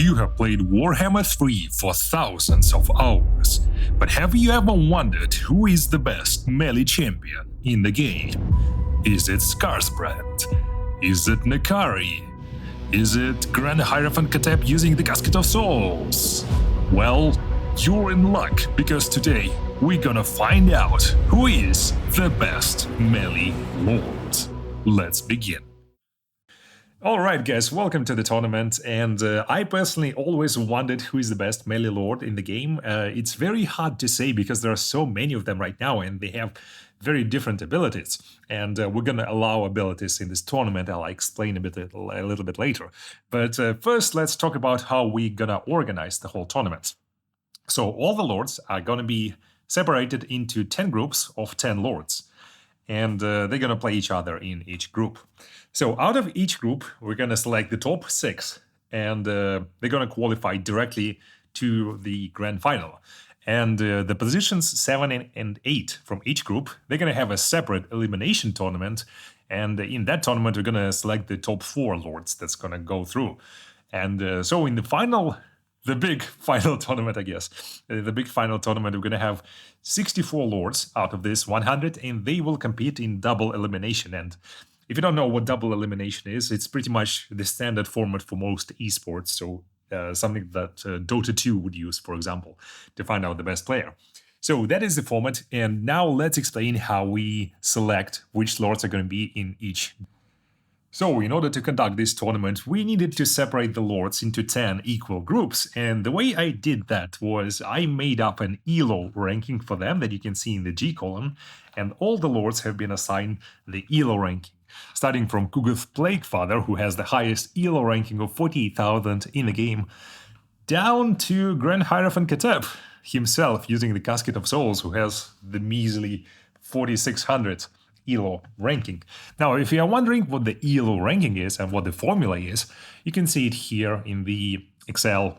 You have played Warhammer 3 for thousands of hours, but have you ever wondered who is the best melee champion in the game? Is it Skarsbrand? Is it Nakari? Is it Grand Hierophant Katep using the Casket of Souls? Well, you're in luck, because today we're gonna find out who is the best melee lord. Let's begin. Alright guys, welcome to the tournament, and I personally always wondered who is the best melee lord in the game. It's very hard to say because there are so many of them right now and they have very different abilities. And we're gonna allow abilities in this tournament. I'll explain a little bit later. But first let's talk about how we're gonna organize the whole tournament. So all the lords are gonna be separated into 10 groups of 10 lords. And they're gonna play each other in each group. So out of each group, we're gonna select the top 6, and they're gonna qualify directly to the grand final. And the positions 7 and 8 from each group, they're gonna have a separate elimination tournament. And in that tournament, we're gonna select the top 4 lords that's gonna go through. And so in the final, the big final tournament, I guess, the big final tournament, we're gonna have 64 lords out of this 100, and they will compete in double elimination. And if you don't know what double elimination is, it's pretty much the standard format for most esports, so something that Dota 2 would use, for example, to find out the best player. So that is the format, and now let's explain how we select which lords are going to be in each. So in order to conduct this tournament, we needed to separate the lords into 10 equal groups, and the way I did that was I made up an ELO ranking for them that you can see in the G column, and all the lords have been assigned the ELO ranking. Starting from Kuguth Plaguefather, who has the highest ELO ranking of 48,000 in the game, down to Grand Hierophant Katep himself using the Casket of Souls, who has the measly 4,600 ELO ranking. Now, if you are wondering what the ELO ranking is and what the formula is, you can see it here in the Excel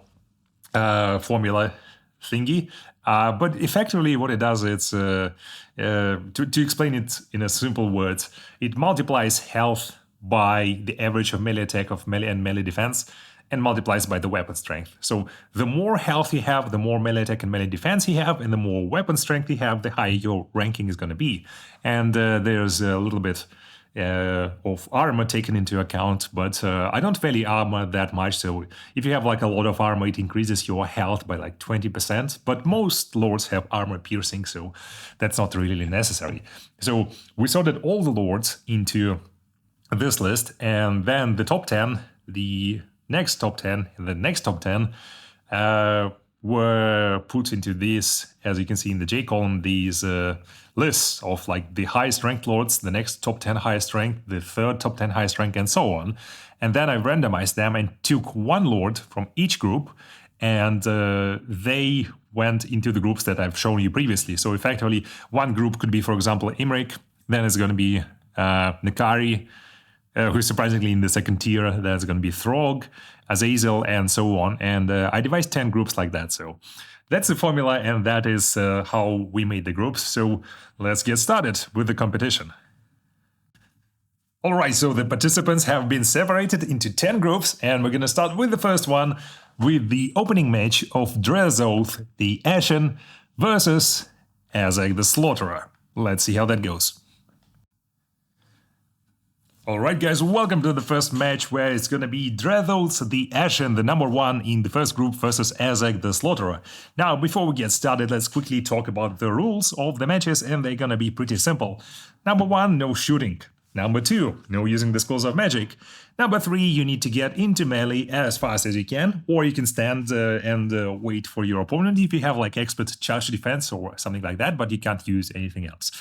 formula thingy. But effectively what it does, it's to explain it in a simple words, it multiplies health by the average of melee attack of melee and melee defense, and multiplies by the weapon strength. So the more health you have, the more melee attack and melee defense you have, and the more weapon strength you have, the higher your ranking is going to be. And there's a little bit of armor taken into account, but I don't value armor that much, so if you have like a lot of armor, it increases your health by like 20%, but most lords have armor piercing, so that's not really necessary. So we sorted all the lords into this list, and then the top 10, the next top 10, and the next top 10 were put into this, as you can see in the J column, these lists of like the highest ranked lords, the next top 10 highest rank, the third top 10 highest rank, and so on. And then I randomized them and took one lord from each group, and they went into the groups that I've shown you previously. So effectively, one group could be, for example, Imrik, then it's going to be Nakari, who's surprisingly in the second tier, there's going to be Throg, Azazel, and so on. And I devised 10 groups like that. So that's the formula, and that is how we made the groups. So let's get started with the competition. Alright, so the participants have been separated into 10 groups, and we're going to start with the first one, with the opening match of Drezoth the Ashen versus Azek the Slaughterer. Let's see how that goes. Alright guys, welcome to the first match, where it's gonna be Drezoth the Ashen, the number 1 in the first group, versus Azek the Slaughterer. Now, before we get started, let's quickly talk about the rules of the matches, and they're gonna be pretty simple. Number 1, no shooting. Number 2, no using the schools of magic. Number 3, you need to get into melee as fast as you can, or you can stand and wait for your opponent if you have like expert charge defense or something like that, but you can't use anything else.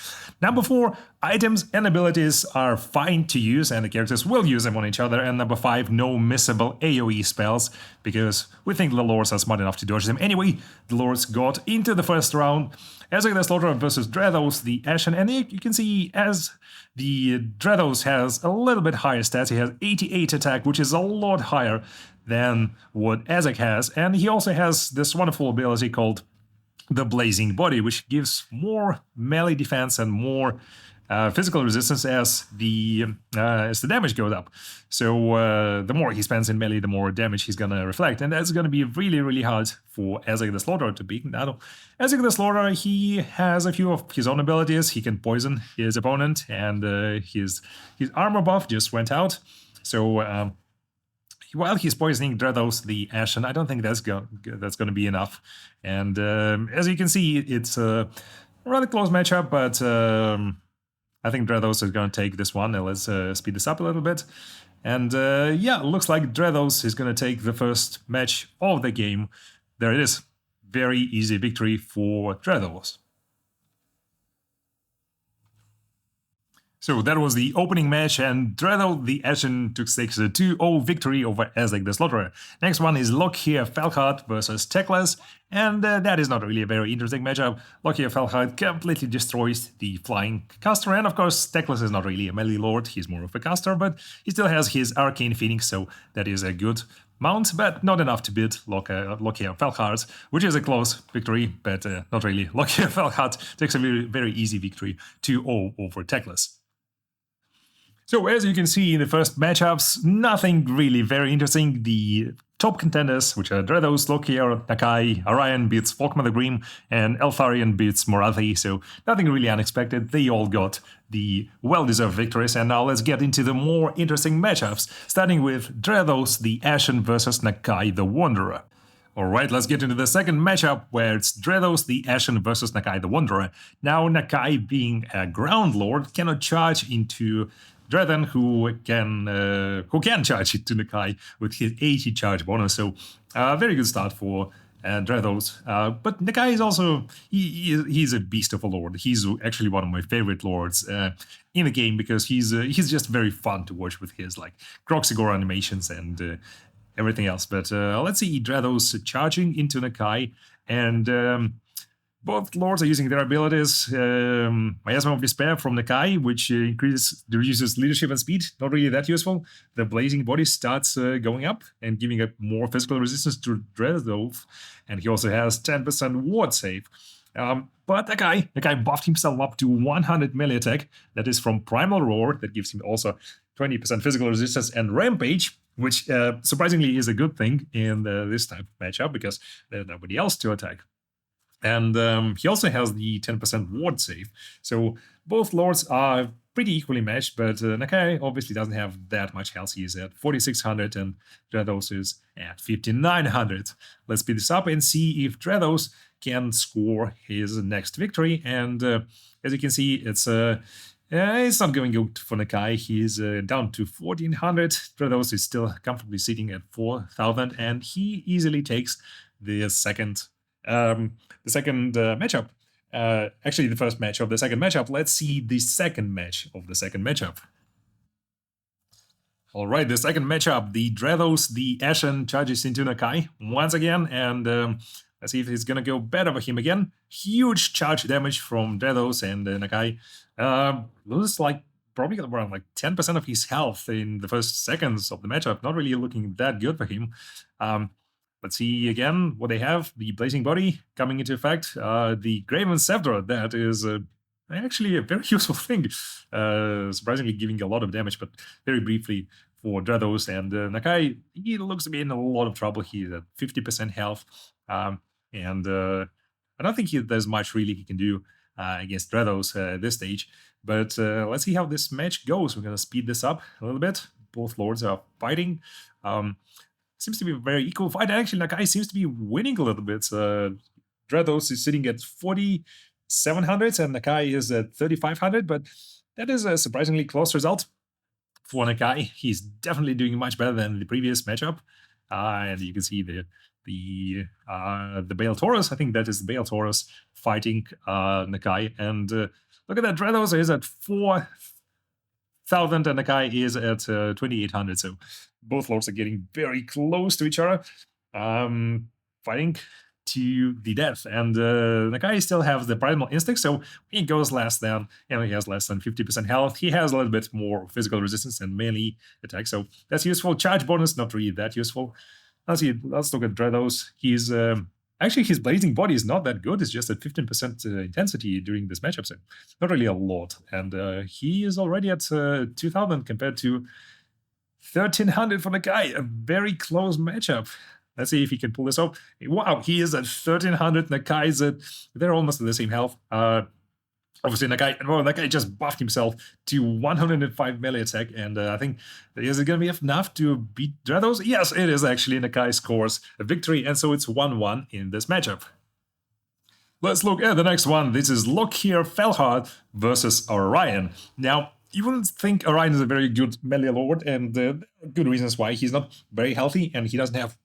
Number 4, items and abilities are fine to use, and the characters will use them on each other. And number 5, no missable AoE spells, because we think the lords are smart enough to dodge them anyway. The lords got into the first round. Azek the Slaughterer versus Drezoth the Ashen, and you can see as the Drezoth has a little bit higher stats. He has 88 attack, which is a lot higher than what Azek has, and he also has this wonderful ability called the Blazing Body, which gives more melee defense and more physical resistance as the damage goes up. So the more he spends in melee, the more damage he's gonna reflect, and that's gonna be really, really hard for Ezek the Slaughterer to beat. Now, Ezek the Slaughterer, he has a few of his own abilities. He can poison his opponent, and his armor buff just went out. So while he's poisoning Dreados the Ashen, I don't think that's going to be enough. And as you can see, it's a rather close matchup, but I think Dreados is going to take this one. Let's speed this up a little bit. And yeah, looks like Dreados is going to take the first match of the game. There it is. Very easy victory for Dreados. So that was the opening match, and Dreados the Ashen took stakes a 2-0 victory over Ezek the Slaughterer. Next one is Lockheer Falkhard versus Teclis, and that is not really a very interesting matchup. Lockheer Falkhard completely destroys the flying caster, and of course Teclis is not really a melee lord, he's more of a caster, but he still has his Arcane Phoenix, so that is a good mount, but not enough to beat Lockheer Falkhard, which is a close victory, but not really. Lockheer Falkhard takes a very, very easy victory, 2-0 over Teclis. So as you can see in the first matchups, nothing really very interesting. The top contenders, which are Dreados, Lockheer, Nakai, Orion beats Volkmar the Grim, and Eltharion beats Morathi, so nothing really unexpected. They all got the well-deserved victories, and now let's get into the more interesting matchups, starting with Dreados the Ashen versus Nakai the Wanderer. Alright, let's get into the second matchup, where it's Dreados the Ashen versus Nakai the Wanderer. Now, Nakai, being a ground lord, cannot charge into Dredden, who can charge it to Nakai with his 80 charge bonus. So, very good start for Dreados. But Nakai is also, he's a beast of a lord. He's actually one of my favorite lords in the game, because he's just very fun to watch with his like Croxigore animations and everything else. But let's see Dreados charging into Nakai, and both lords are using their abilities. Miasma of Despair from Nakai, which reduces leadership and speed. Not really that useful. The Blazing Body starts going up and giving up more physical resistance to Dreados, and he also has 10% ward save. But Nakai buffed himself up to 100 melee attack. That is from Primal Roar. That gives him also 20% physical resistance and Rampage, which surprisingly is a good thing in this type of matchup, because there's nobody else to attack. And he also has the 10% ward save. So both lords are pretty equally matched, but Nakai obviously doesn't have that much health. He is at 4600 and Dreados is at 5900. Let's speed this up and see if Dreados can score his next victory. And as you can see, it's not going good for Nakai. He's down to 1400. Dreados is still comfortably sitting at 4000, and he easily takes the second matchup. Actually, the first match of the second matchup. Let's see the second match of the second matchup. Alright, the second matchup. The Dreados, the Ashen, charges into Nakai once again, and let's see if it's gonna go better for him again. Huge charge damage from Dreados, and Nakai loses like probably around like 10% of his health in the first seconds of the matchup. Not really looking that good for him. Let's see again what they have. The Blazing Body coming into effect. The Graven Scepter, that is actually a very useful thing. Surprisingly giving a lot of damage, but very briefly for Dreados. And Nakai, he looks to be in a lot of trouble. He's at 50% health. And I don't think there's much really he can do against Dreados at this stage. But let's see how this match goes. We're going to speed this up a little bit. Both lords are fighting. Seems to be a very equal fight. Actually, Nakai seems to be winning a little bit. Dreados is sitting at 4700 and Nakai is at 3500, but that is a surprisingly close result for Nakai. He's definitely doing much better than the previous matchup. And you can see the Bale Taurus. I think that is the Bale Taurus fighting Nakai. And look at that, Dreados is at 4000 and Nakai is at 2800. So both lords are getting very close to each other, fighting to the death. And Nakai still has the Primal Instinct, so he goes less than, he has less than 50% health. He has a little bit more physical resistance and melee attack, so that's useful. Charge bonus, not really that useful. Let's look at Dreados. He's Actually, his blazing body is not that good. It's just at 15% intensity during this matchup, so not really a lot. And he is already at 2,000 compared to 1,300 for the guy. A very close matchup. Let's see if he can pull this off. Wow, he is at 1,300. Nakai is at, they're almost at the same health. Obviously, Nakai just buffed himself to 105 melee attack, and I think, is it going to be enough to beat Drados? Yes, it is actually. Nakai scores a victory, and so it's 1-1 in this matchup. Let's look at the next one. This is Lockheer Felhard versus Orion. Now, you wouldn't think Orion is a very good melee lord, and good reasons why. He's not very healthy, and he doesn't have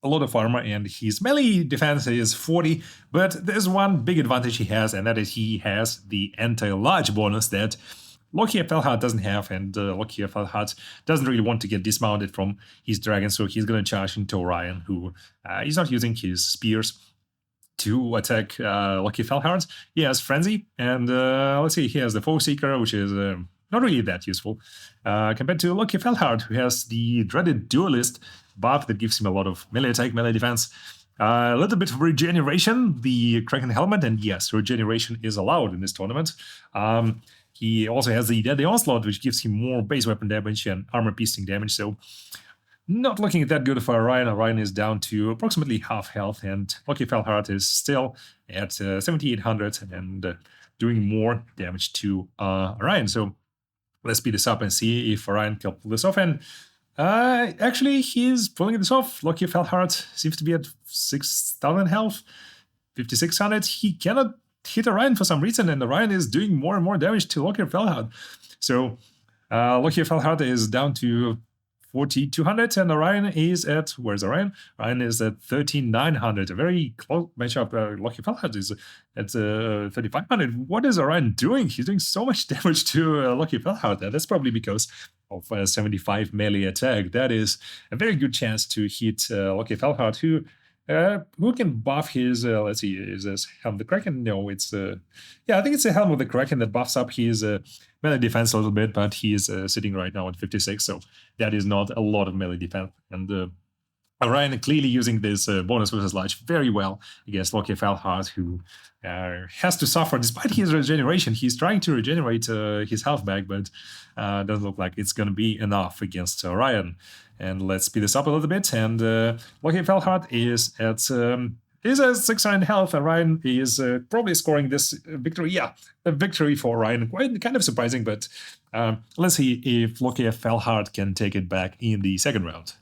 a lot of armor, and his melee defense is 40, but there's one big advantage he has, and that is he has the anti-large bonus that Lockheer Felhard doesn't have, and Lockheer Felhard doesn't really want to get dismounted from his dragon, so he's going to charge into Orion, who he's not using his spears to attack Lockheer Felhard. He has Frenzy, and let's see, he has the Foe Seeker, which is not really that useful, compared to Lockheer Felhard, who has the dreaded Duelist buff that gives him a lot of melee attack, melee defense, a little bit of regeneration, the Kraken Helmet, and yes, regeneration is allowed in this tournament. He also has the Deadly Onslaught, which gives him more base weapon damage and armor piercing damage, so not looking that good for Orion. Orion is down to approximately half health, and Lockheer Felhard is still at 7,800 and doing more damage to Orion. So let's speed this up and see if Orion can pull this off. And actually, he's pulling this off. Lockheer Felhard seems to be at 6,000 health, 5,600. He cannot hit Orion for some reason, and Orion is doing more and more damage to Lockheer Felhard. So Lockheer Felhard is down to 4,200, and Orion is at, where's Orion? Orion is at 13,900. A very close matchup. Lockheer Felhard is at 3,500. What is Orion doing? He's doing so much damage to Lockheer Felhard. That's probably because of 75 melee attack. That is a very good chance to hit Lockheer Felhard, who can buff his, let's see, is this Helm of the Kraken? No, it's, yeah, I think it's the Helm of the Kraken that buffs up his melee defense a little bit, but he is sitting right now at 56, so that is not a lot of melee defense. And Orion clearly using this bonus versus large very well against Lockheer Felhard, who has to suffer despite his regeneration. He's trying to regenerate his health back, but doesn't look like it's going to be enough against Orion. And let's speed this up a little bit. And Lockheer Felhard is at 600 health. Orion is probably scoring this victory. Yeah, a victory for Orion. Kind of surprising, but let's see if Lockheer Felhard can take it back in the second round.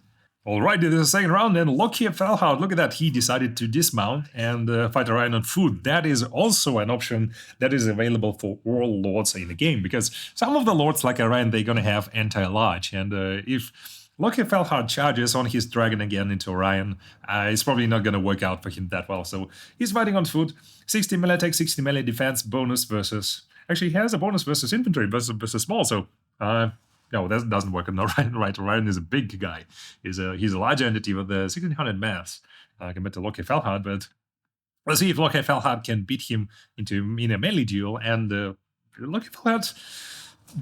Alright, this is the second round, and Lockheer Felhard, look at that, he decided to dismount and fight Orion on foot. That is also an option that is available for all lords in the game, because some of the lords like Orion, they're gonna have anti-large, and if Lockheer Felhard charges on his dragon again into Orion, it's probably not gonna work out for him that well, so he's fighting on foot, 60 melee attack, 60 melee defense, bonus versus, actually he has a bonus versus infantry, versus small, so no, that doesn't work on Orion, right? Orion is a big guy. He's a large entity with 1,600 mass compared to Lockheer Felhard, but let's see if Lockheer Felhard can beat him in a melee duel, and Lockheer Felhard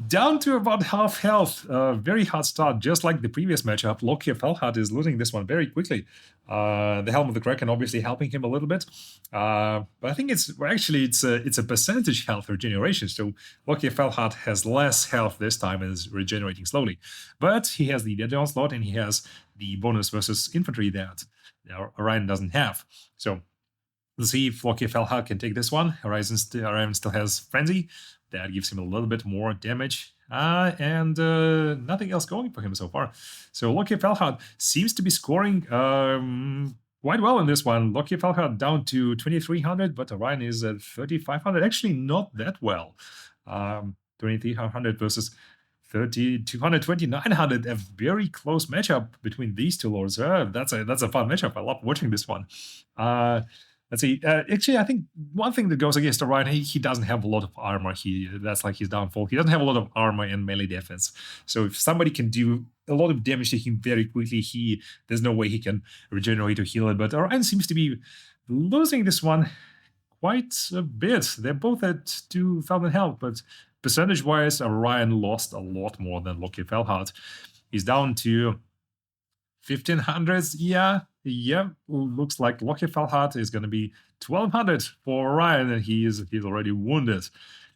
down to about half health. Very hard start, just like the previous matchup. Lockheer Felhard is losing this one very quickly. The Helm of the Kraken obviously helping him a little bit, but I think it's a percentage health regeneration. So Lockheer Felhard has less health this time and is regenerating slowly, but he has the Deadly Onslaught and he has the bonus versus infantry that Orion doesn't have. So let's see if Lockheer Felhard can take this one. Orion still has Frenzy. That gives him a little bit more damage, and nothing else going for him so far. So Lockheer Felhard seems to be scoring quite well in this one. Lockheer Felhard down to 2,300, but Orion is at 3,500. Actually, not that well. 2,300 versus 3,200, 2,900. A very close matchup between these two lords. That's a fun matchup. I love watching this one. Let's see. Actually, I think one thing that goes against Orion, he doesn't have a lot of armor. That's like his downfall. He doesn't have a lot of armor and melee defense. So if somebody can do a lot of damage to him very quickly, there's no way he can regenerate or heal it. But Orion seems to be losing this one quite a bit. They're both at 2,000 health, but percentage-wise, Orion lost a lot more than Lockheer Felhard. He's down to 1500s, yeah. Looks like Loki Falhart is going to be 1200 for Orion, and he's already wounded,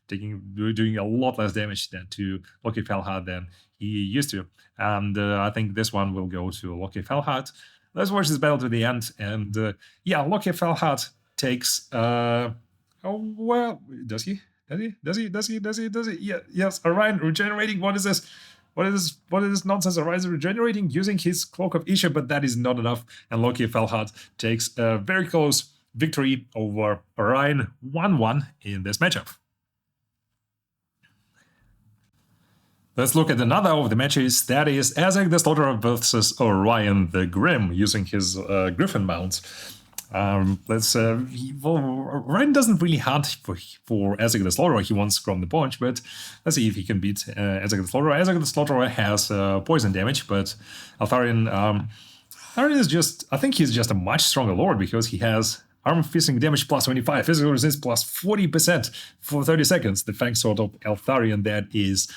doing a lot less damage than to Loki Falhart than he used to. And I think this one will go to Loki Falhart. Let's watch this battle to the end. And yeah, Loki Falhart takes. Oh well, does he? Does he? Yeah, yes. Orion regenerating. What is this? What is this nonsense? Orion is regenerating using his Cloak of Isha, but that is not enough. And Loki Falhart takes a very close victory over Orion, 1-1 in this matchup. Let's look at another of the matches. That is Azek the Slaughterer versus Orion the Grim, using his Griffin mounts. Orion doesn't really hunt for Azek the Slaughterer. He wants from the punch, but let's see if he can beat Azek the Slaughterer. Azek the Slaughterer has poison damage, but Altharion is just, I think he's just a much stronger lord, because he has armor piercing damage plus 25, physical resist plus 40% for 30 seconds. The Fang Sword of Altharion, that is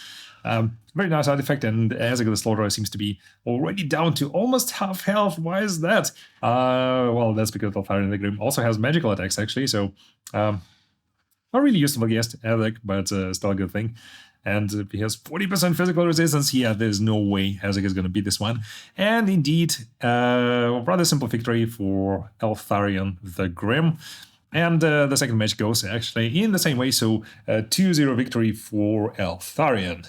very nice artifact, and Azek the Slaughterer seems to be already down to almost half health. Why is that? Well, that's because Altharion the Grim also has magical attacks, actually, so not really useful against Azek, but still a good thing. And if he has 40% physical resistance, yeah, there's no way Azek is going to beat this one. And indeed, rather simple victory for Altharion the Grim. And the second match goes actually in the same way, so 2-0 victory for Altharion.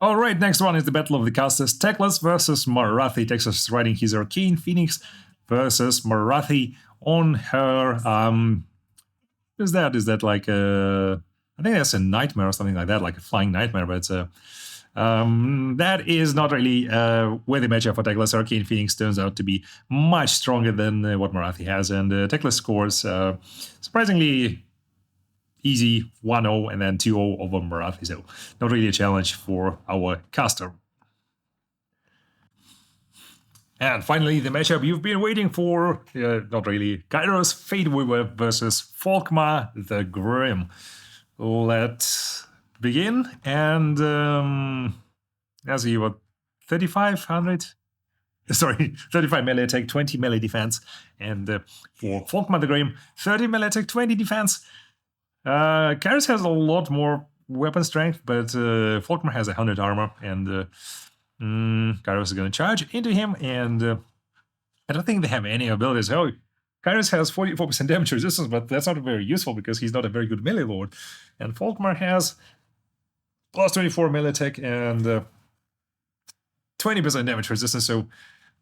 Alright, next one is the Battle of the Casters. Teclis versus Marathi. Texas riding his Arcane Phoenix versus Marathi on her... Is that like a... I think that's a nightmare or something like that, like a flying nightmare, but it's a... that is not really a worthy matchup for Teclis. Arcane Phoenix turns out to be much stronger than what Marathi has, and Teclis scores surprisingly easy 1-0 and then 2-0 over Marathi, so not really a challenge for our caster. And finally, the matchup you've been waiting for, not really, Kairos Fateweaver versus Volkmar the Grim. Let's begin, and let's see, what, 3500? Sorry, 35 melee attack, 20 melee defense, and for Volkmar the Grim, 30 melee attack, 20 defense. Kairos has a lot more weapon strength, but Volkmar has 100 armor, and Kairos is going to charge into him, and I don't think they have any abilities. Oh, Kairos has 44% damage resistance, but that's not very useful because he's not a very good melee lord. And Volkmar has plus 24 melee attack and 20% damage resistance, so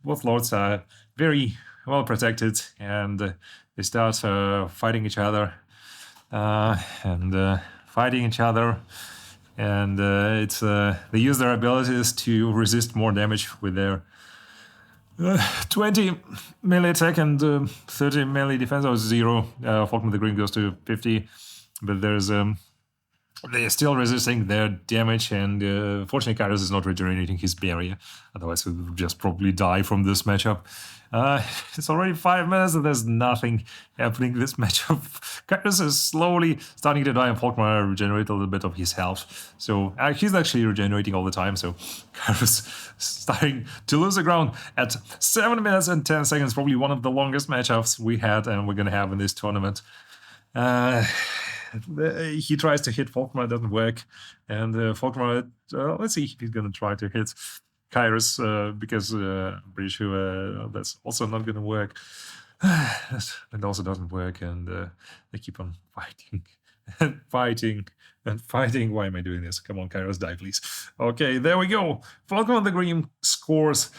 both lords are very well protected, and they start fighting each other. It's they use their abilities to resist more damage with their 20 melee attack and 30 melee defense, or 0. Volkmar the Green goes to 50, but there's they're still resisting their damage, and fortunately Kairos is not regenerating his barrier, otherwise he would just probably die from this matchup. It's already 5 minutes and there's nothing happening in this matchup. Kairos is slowly starting to die, and Volkmar regenerates a little bit of his health. So he's actually regenerating all the time, so Kairos starting to lose the ground at 7 minutes and 10 seconds, probably one of the longest matchups we had and we're going to have in this tournament. He tries to hit Volkmar, doesn't work, and Volkmar, let's see if he's going to try to hit Kairos, because I'm pretty sure that's also not going to work. It also doesn't work, and they keep on fighting and fighting and fighting. Why am I doing this? Come on, Kairos, die, please. Okay, there we go. Volkmar the Green scores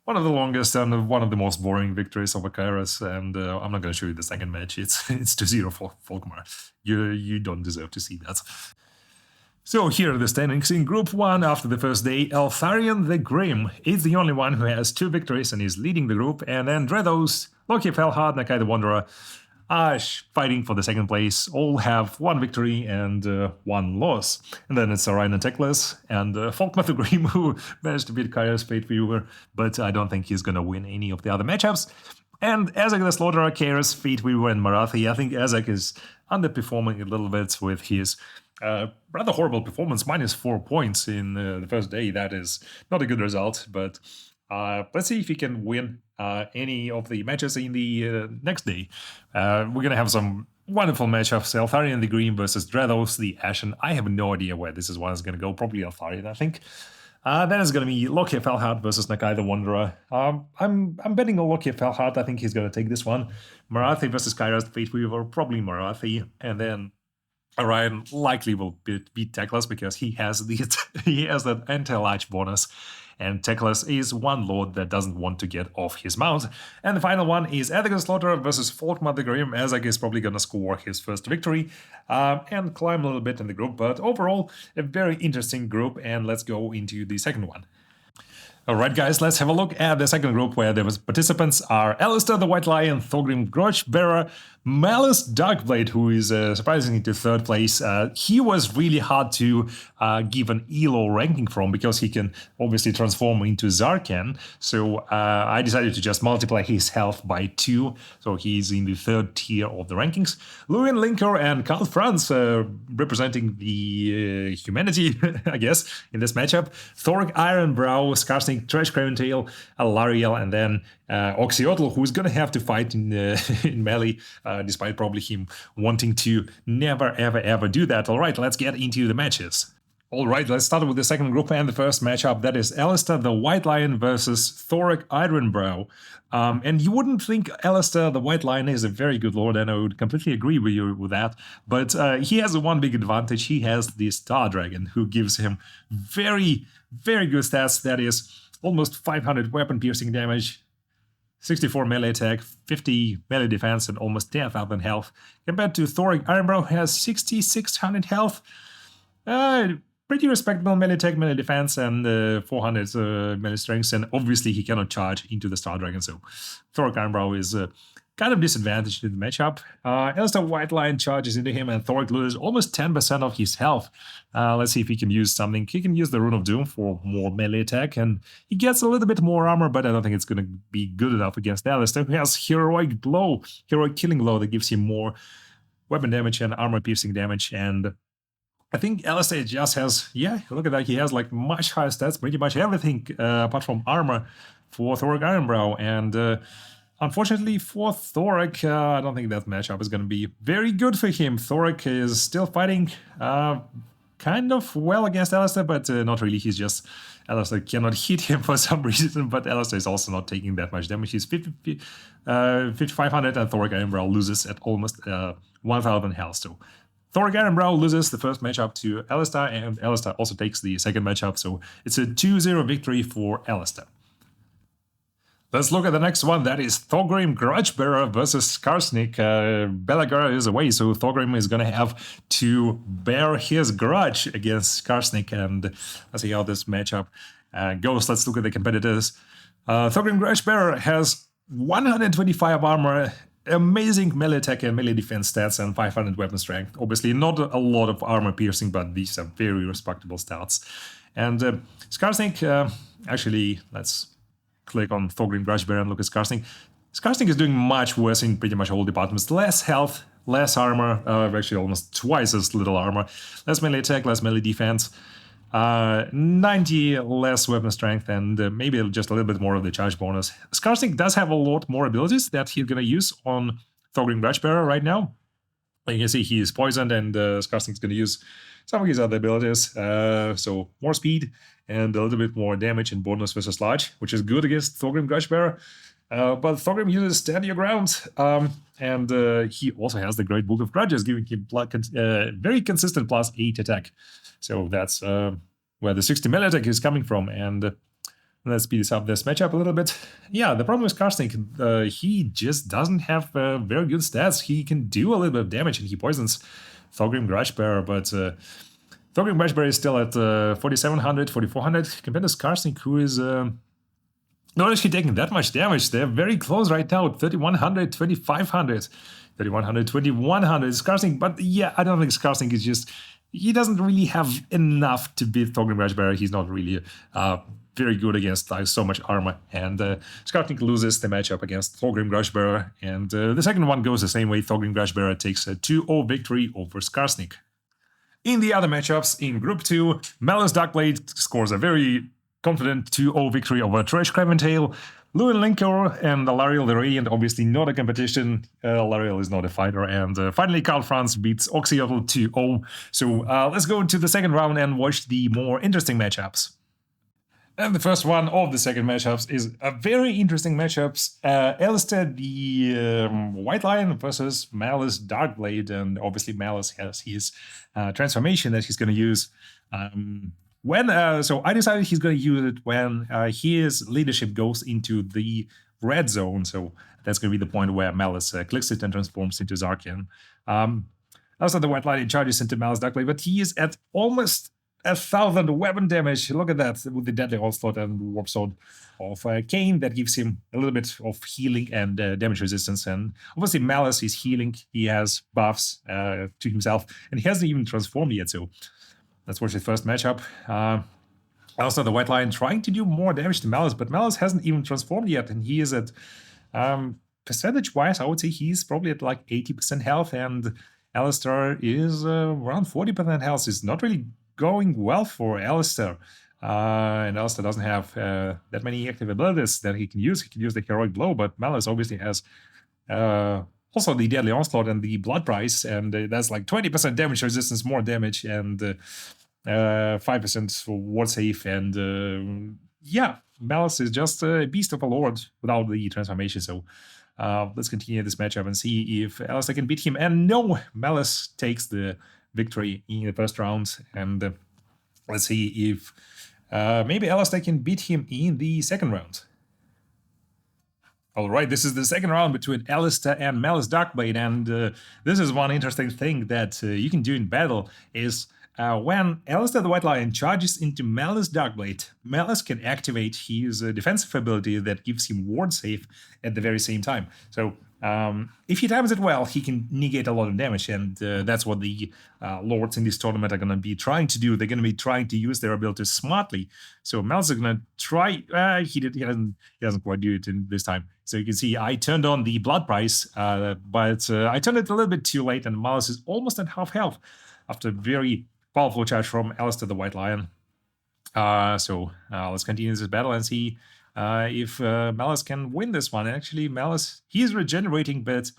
one of the longest and one of the most boring victories over Kairos, and I'm not going to show you the second match. It's 2-0 for Volkmar. You don't deserve to see that. So here are the standings in Group 1 after the first day. Altharion the Grim is the only one who has 2 victories and is leading the group, and then Dredos, Loki Felhard, Nakai the Wanderer are fighting for the second place. All have 1 victory and 1 loss. And then it's Orion and Teclis and Volkmar the Grim, who managed to beat Kairos Fateweaver, but I don't think he's going to win any of the other matchups. And Azek the Slaughterer, Kairos, Fateweaver, and Marathi. I think Azek is underperforming a little bit with his rather horrible performance, -4 points in the first day. That is not a good result, but Let's see if he can win any of the matches in the next day. We're going to have some wonderful matchups. Eltharion the Green versus Drados the Ashen. I have no idea where this one is going to go. Probably Eltharion, I think. Then it's going to be Loki Felhard versus Nakai the Wanderer. I'm betting on Loki Felhard. I think he's going to take this one. Marathi versus Kairos the Fate Weaver. Probably Marathi. And then Orion likely will beat Teclis because he has that anti-large bonus, and Teclis is one lord that doesn't want to get off his mount. And the final one is Ethical Slaughterer versus Folkmar the Grim. Ezek is probably gonna score his first victory and climb a little bit in the group, but overall a very interesting group. And let's go into the second one. Alright guys, let's have a look at the second group where the participants are Alistair the White Lion, Thorgrim Grudgebearer, Malice Darkblade, who is surprisingly to third place. He was really hard to give an ELO ranking from because he can obviously transform into Zarkan. So I decided to just multiply his health by 2. So he's in the third tier of the rankings. Lewin Linker and Karl Franz representing the humanity, I guess, in this matchup. Thoric Ironbrow, Skarsnik, Trash Craventail, Alariel, and then Oxyotl, who's gonna have to fight in melee, despite probably him wanting to never ever do that. Alright, let's get into the matches. Alright, let's start with the second group and the first matchup. That is Alistair the White Lion versus Thoric Ironbrow. And you wouldn't think Alistair the White Lion is a very good lord, and I would completely agree with you with that. But he has one big advantage. He has the Star Dragon, who gives him very good stats. That is almost 500 weapon piercing damage, 64 melee attack, 50 melee defense, and almost 10,000 health. Compared to Thoric Ironbrow, has 6,600 health. Pretty respectable melee attack, melee defense, and 400 melee strength. And obviously, he cannot charge into the Star Dragon, so Thoric Ironbrow is kind of disadvantaged in the matchup. Alistair White Lion charges into him, and Thoric loses almost 10% of his health. Let's see if he can use something. He can use the Rune of Doom for more melee attack, and he gets a little bit more armor, but I don't think it's going to be good enough against Alistair, who has Heroic Blow, Heroic Killing Blow, that gives him more weapon damage and armor piercing damage. And I think Alistair just has, yeah, look at that, he has like much higher stats, pretty much everything apart from armor for Thoric Ironbrow. And unfortunately for Thoric, I don't think that matchup is going to be very good for him. Thoric is still fighting kind of well against Alistair, but not really. He's just, Alistair cannot hit him for some reason, but Alistair is also not taking that much damage. He's 5,500, and Thoric Ironbrow loses at almost 1,000 health. So Thoric Ironbrow loses the first matchup to Alistair, and Alistair also takes the second matchup, so it's a 2-0 victory for Alistair. Let's look at the next one. That is Thorgrim Grudgebearer versus Skarsnik. Belagar is away, so Thorgrim is going to have to bear his grudge against Skarsnik. And let's see how this matchup goes. Let's look at the competitors. Thorgrim Grudgebearer has 125 armor, amazing melee attack and melee defense stats, and 500 weapon strength. Obviously, not a lot of armor piercing, but these are very respectable stats. And Skarsnik, actually, let's click on Thorgrim Grudgebearer and look at Skarsnik. Skarsnik is doing much worse in pretty much all departments. Less health, less armor, actually almost twice as little armor. Less melee attack, less melee defense. 90 less weapon strength, and maybe just a little bit more of the charge bonus. Skarsnik does have a lot more abilities that he's going to use on Thorgrim Grudgebearer right now. Like you can see, he is poisoned, and Skarsnik's going to use some of his other abilities. So more speed and a little bit more damage and bonus versus large, which is good against Thorgrim Grudgebearer. But Thorgrim uses Stand Your Ground, and he also has the Great Book of Grudges, giving him very consistent +8 attack. So that's where the 60 melee attack is coming from. And let's speed this up, this matchup a little bit. Yeah, the problem with Skarsnik, he just doesn't have very good stats. He can do a little bit of damage, and he poisons Thorgrim Grudgebearer, but Thorgrim Grudgebearer is still at 4,700, 4,400, compared to Skarsnik, who is not actually taking that much damage. They're very close right now, 3,100, 2,500, 3,100, 2,100. Skarsnik, but yeah, I don't think Skarsnik is just, he doesn't really have enough to beat Thorgrim Grudgebearer. He's not really very good against so much armor, and Skarsnik loses the matchup against Thorgrim Grudgebearer, and the second one goes the same way. Thorgrim Grudgebearer takes a 2-0 victory over Skarsnik. In the other matchups, in Group 2, Malice Darkblade scores a very confident 2-0 victory over Trash Craventail. Lewin Linkor and Lariel the Radiant, obviously not a competition. Lariel is not a fighter. And finally, Karl Franz beats Oxyotl 2-0. So let's go into the second round and watch the more interesting matchups. And the first one of the second matchups is a very interesting matchups. Alistair, the White Lion versus Malice Darkblade. And obviously Malice has his transformation that he's going to use. So I decided he's going to use it when his leadership goes into the red zone. So that's going to be the point where Malice clicks it and transforms into Zarkian. Also, the White Lion charges into Malice Darkblade, but he is at almost 1,000 weapon damage. Look at that, with the Deadly Onslaught and Warp Sword of Kane. That gives him a little bit of healing and damage resistance. And obviously Malice is healing. He has buffs to himself, and he hasn't even transformed yet. So let's watch the first matchup. Also, the White Lion trying to do more damage to Malice, but Malice hasn't even transformed yet, and he is at, percentage-wise, I would say he's probably at like 80% health, and Alistair is around 40% health. It's not really going well for Alistair. And Alistair doesn't have that many active abilities that he can use. He can use the Heroic Blow, but Malice obviously has also the Deadly Onslaught and the Blood Price, and that's like 20% damage resistance, more damage, and 5% for ward save. And yeah, Malice is just a beast of a lord without the transformation. So let's continue this matchup and see if Alistair can beat him. And no, Malice takes the victory in the first round. And let's see if maybe Alistair can beat him in the second round. Alright, this is the second round between Alistair and Malice Darkblade, and this is one interesting thing that you can do in battle is when Alistair the White Lion charges into Malice Darkblade, Malice can activate his defensive ability that gives him ward save at the very same time. So if he times it well, he can negate a lot of damage, and that's what the lords in this tournament are going to be trying to do. They're going to be trying to use their abilities smartly. So Malice is going to try. He doesn't quite do it this time. So you can see I turned on the Blood Price, but I turned it a little bit too late, and Malice is almost at half health after a very powerful charge from Alistair the White Lion. So let's continue this battle and see if Malice can win this one. And actually, Malice, he's regenerating, but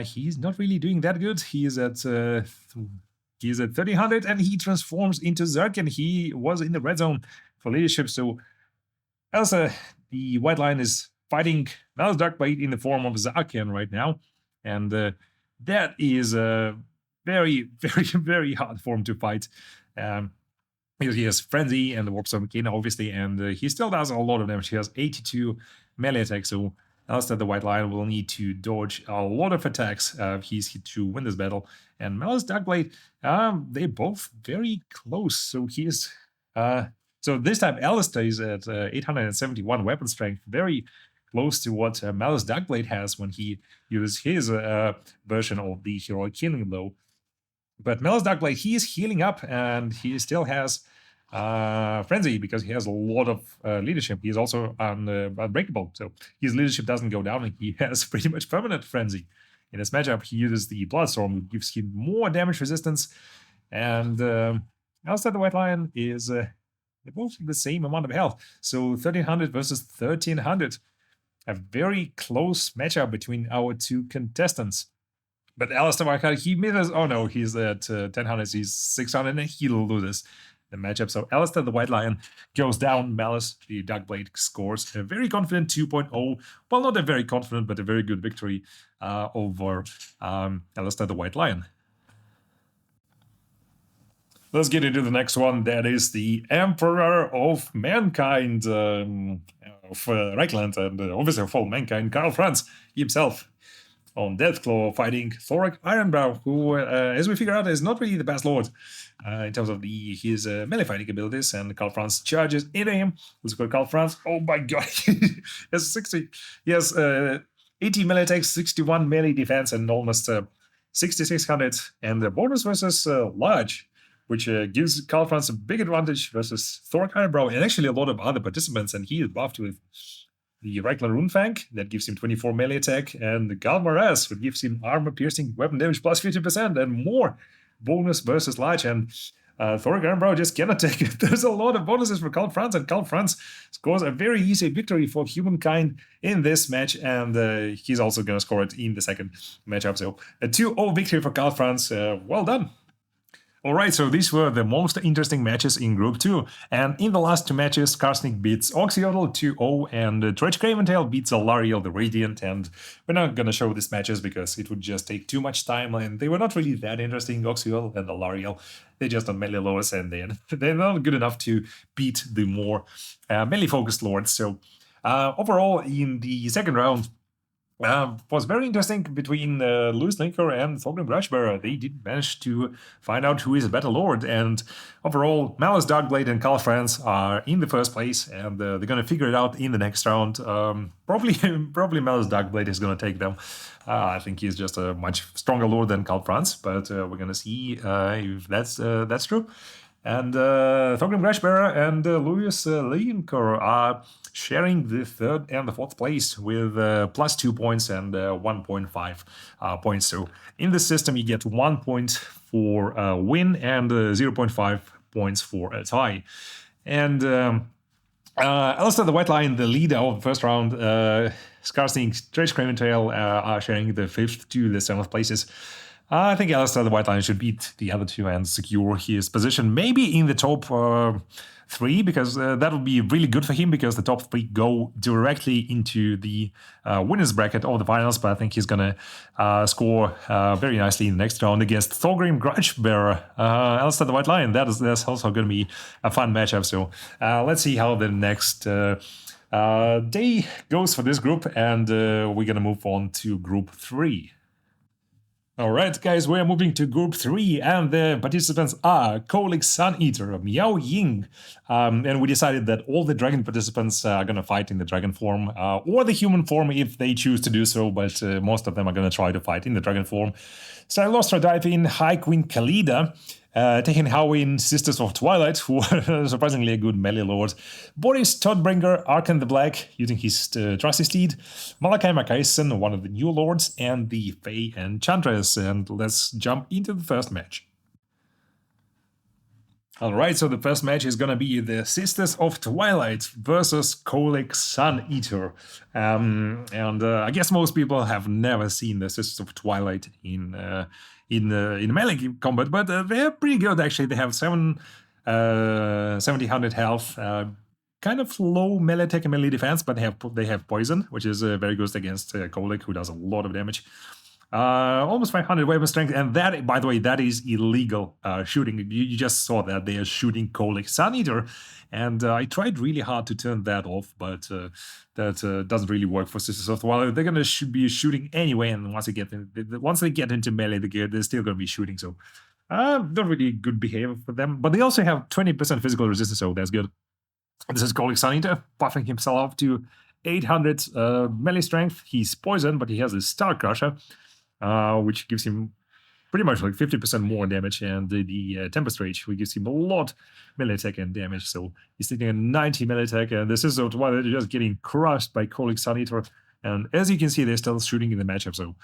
he's not really doing that good. He's at 1300, and he transforms into Zarkian. He was in the red zone for leadership. So Alistair, the White Lion, is fighting Malice Darkblade in the form of Zarkian right now, and that is a very, very, very hard form to fight. He has Frenzy and the Warp Stone Kane, obviously, and he still does a lot of damage. He has 82 melee attacks, so Alistair the White Lion will need to dodge a lot of attacks if he's to win this battle. And Malice Darkblade, they're both very close. So he is... so this time Alistair is at 871 weapon strength, very close to what Malice Darkblade has when he uses his version of the Heroic Healing Blow. But Malice Darkblade, he is healing up, and he still has Frenzy because he has a lot of leadership. He is also unbreakable, so his leadership doesn't go down, and he has pretty much permanent Frenzy. In this matchup, he uses the Bloodstorm, which gives him more damage resistance, and Alistair the White Lion is both the same amount of health. So 1300 versus 1300. A very close matchup between our two contestants. But Alistair White Lion, he misses. Oh no, he's at 1000, he's 600, and he'll lose the matchup. So Alistair the White Lion goes down. Malice the Darkblade scores a very confident 2.0. Well, not a very confident, but a very good victory over Alistair the White Lion. Let's get into the next one. That is the Emperor of Mankind of Reichland, and obviously of all mankind, Karl Franz himself on Deathclaw, fighting Thorak Ironbrow, who, as we figure out, is not really the best lord in terms of his melee fighting abilities. And Karl Franz charges into him. Let's go, Karl Franz. Oh my god, he has 60. He has 80 melee attacks, 61 melee defense, and almost 6600. And the bonus versus large, which gives Karl Franz a big advantage versus Thorak Ironbrow, and actually a lot of other participants. And he is buffed with the Reichler Runefang, that gives him 24 melee attack, and the Galmaraz, which gives him armor piercing weapon damage plus 50% and more bonus versus large. And Thorgar, bro, just cannot take it. There's a lot of bonuses for Karl Franz, and Karl Franz scores a very easy victory for humankind in this match, and he's also going to score it in the second matchup. So a 2-0 victory for Karl Franz. Well done. Alright, so these were the most interesting matches in Group 2, and in the last two matches, Karsnik beats Oxyodl 2-0, and Dredge Craventail beats Alariel the Radiant, and we're not gonna show these matches because it would just take too much time, and they were not really that interesting, Oxyodl and Alariel. They're just on melee lords, and they're not good enough to beat the more melee-focused lords. So overall, in the second round, was very interesting between Louis Linker and Thorgrim Grudgebearer. They did manage to find out who is a better lord, and overall, Malice Darkblade and Karl Franz are in the first place, and they're going to figure it out in the next round. Probably Malice Darkblade is going to take them. I think he's just a much stronger lord than Karl Franz, but we're going to see if that's true. And Thorgrim Grudgebearer and Louis Linker are sharing the third and the fourth place with +2 points and 1.5 points. So in this system, you get 1 point for a win and 0.5 points for a tie. And Alistair the White Lion, the leader of the first round, Skarsnik, Dredge Craventail are sharing the 5th to the 7th places. I think Alistair the White Lion should beat the other two and secure his position, maybe in the top 3, because that would be really good for him, because the top 3 go directly into the winners bracket of the finals. But I think he's gonna score very nicely in the next round against Thorgrim Grudgebearer, Alistair the White Lion. That's also gonna be a fun matchup. So let's see how the next day goes for this group, and we're gonna move on to Group 3. Alright guys, we're moving to Group 3, and the participants are Kolic Sun Eater, Miao Ying, and we decided that all the dragon participants are gonna fight in the dragon form, or the human form if they choose to do so, but most of them are gonna try to fight in the dragon form. Stylostra Divine, High Queen Khalida, Tehin Howin, Sisters of Twilight, who are surprisingly a good melee lord, Boris Todbringer, Arkan the Black, using his trusty steed, Malachi Makaisen, one of the new lords, and the Fae Enchantress. And let's jump into the first match. Alright, so the first match is gonna be the Sisters of Twilight versus Kolic Sun Eater. I guess most people have never seen the Sisters of Twilight in melee combat, but they're pretty good actually. They have 700 health, kind of low melee attack and melee defense, but they have poison, which is very good against Kolic, who does a lot of damage. Almost 500 weapon strength, and that, by the way, that is illegal shooting. You just saw that they are shooting Kolic Sun Eater, and I tried really hard to turn that off, but that doesn't really work for Sisters of Twilight. They're gonna be shooting anyway, and once they get into melee, they're still gonna be shooting. So not really good behavior for them. But they also have 20% physical resistance, so that's good. This is Kolic Sun Eater buffing himself up to 800 melee strength. He's poisoned, but he has a Star Crusher, which gives him pretty much like 50% more damage, and the Tempest Rage, which gives him a lot melee attack and damage. So he's taking a 90 melee attack, and the Sisters of Twilight are just getting crushed by Kolic Sun Eater. And as you can see, they're still shooting in the matchup. So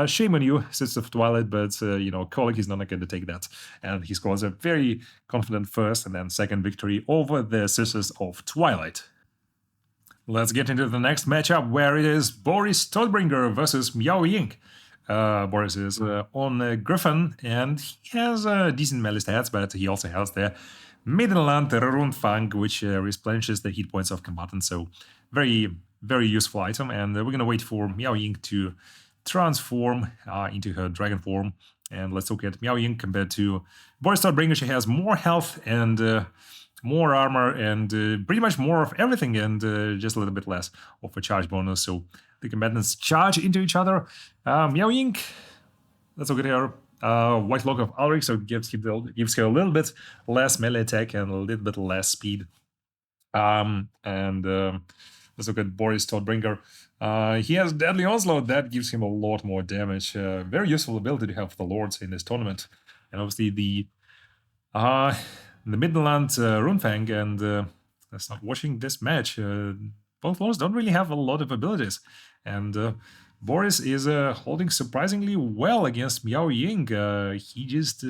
shame on you, Sisters of Twilight, but you know, Kolic is not going to take that, and he scores a very confident first and then second victory over the Sisters of Twilight. Let's get into the next matchup, where it is Boris Todbringer versus Miao Ying. Boris is on Griffin, and he has decent melee stats, but he also has the Maidenland Rundfang, which replenishes the hit points of combatants. So very, very useful item, and we're going to wait for Miao Ying to transform into her dragon form. And let's look at Miao Ying compared to Boris Todbringer. She has more health and more armor and pretty much more of everything, and just a little bit less of a charge bonus. So the combatants charge into each other. Miao Ying, let's look at her White Lock of Ulrich, so it gives her a little bit less melee attack and a little bit less speed. Let's look at Boris Todbringer. He has Deadly Onslaught, that gives him a lot more damage. Very useful ability to have for the lords in this tournament. And obviously the Midland Runefang, and let's start watching this match. Both lords don't really have a lot of abilities, and Boris is holding surprisingly well against Miao Ying. He just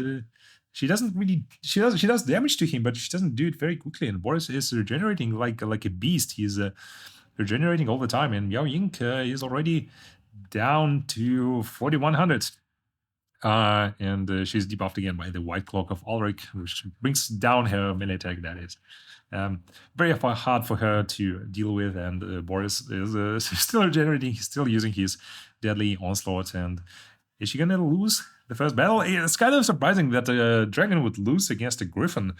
she doesn't really she does damage to him, but she doesn't do it very quickly. And Boris is regenerating like a beast. He's regenerating all the time, and Miao Ying is already down to 4100. And she's debuffed again by the White Cloak of Ulrich, which brings down her melee attack, that is. Very hard for her to deal with, and Boris is still regenerating. He's still using his deadly onslaught. And is she gonna lose the first battle? It's kind of surprising that a dragon would lose against a griffin,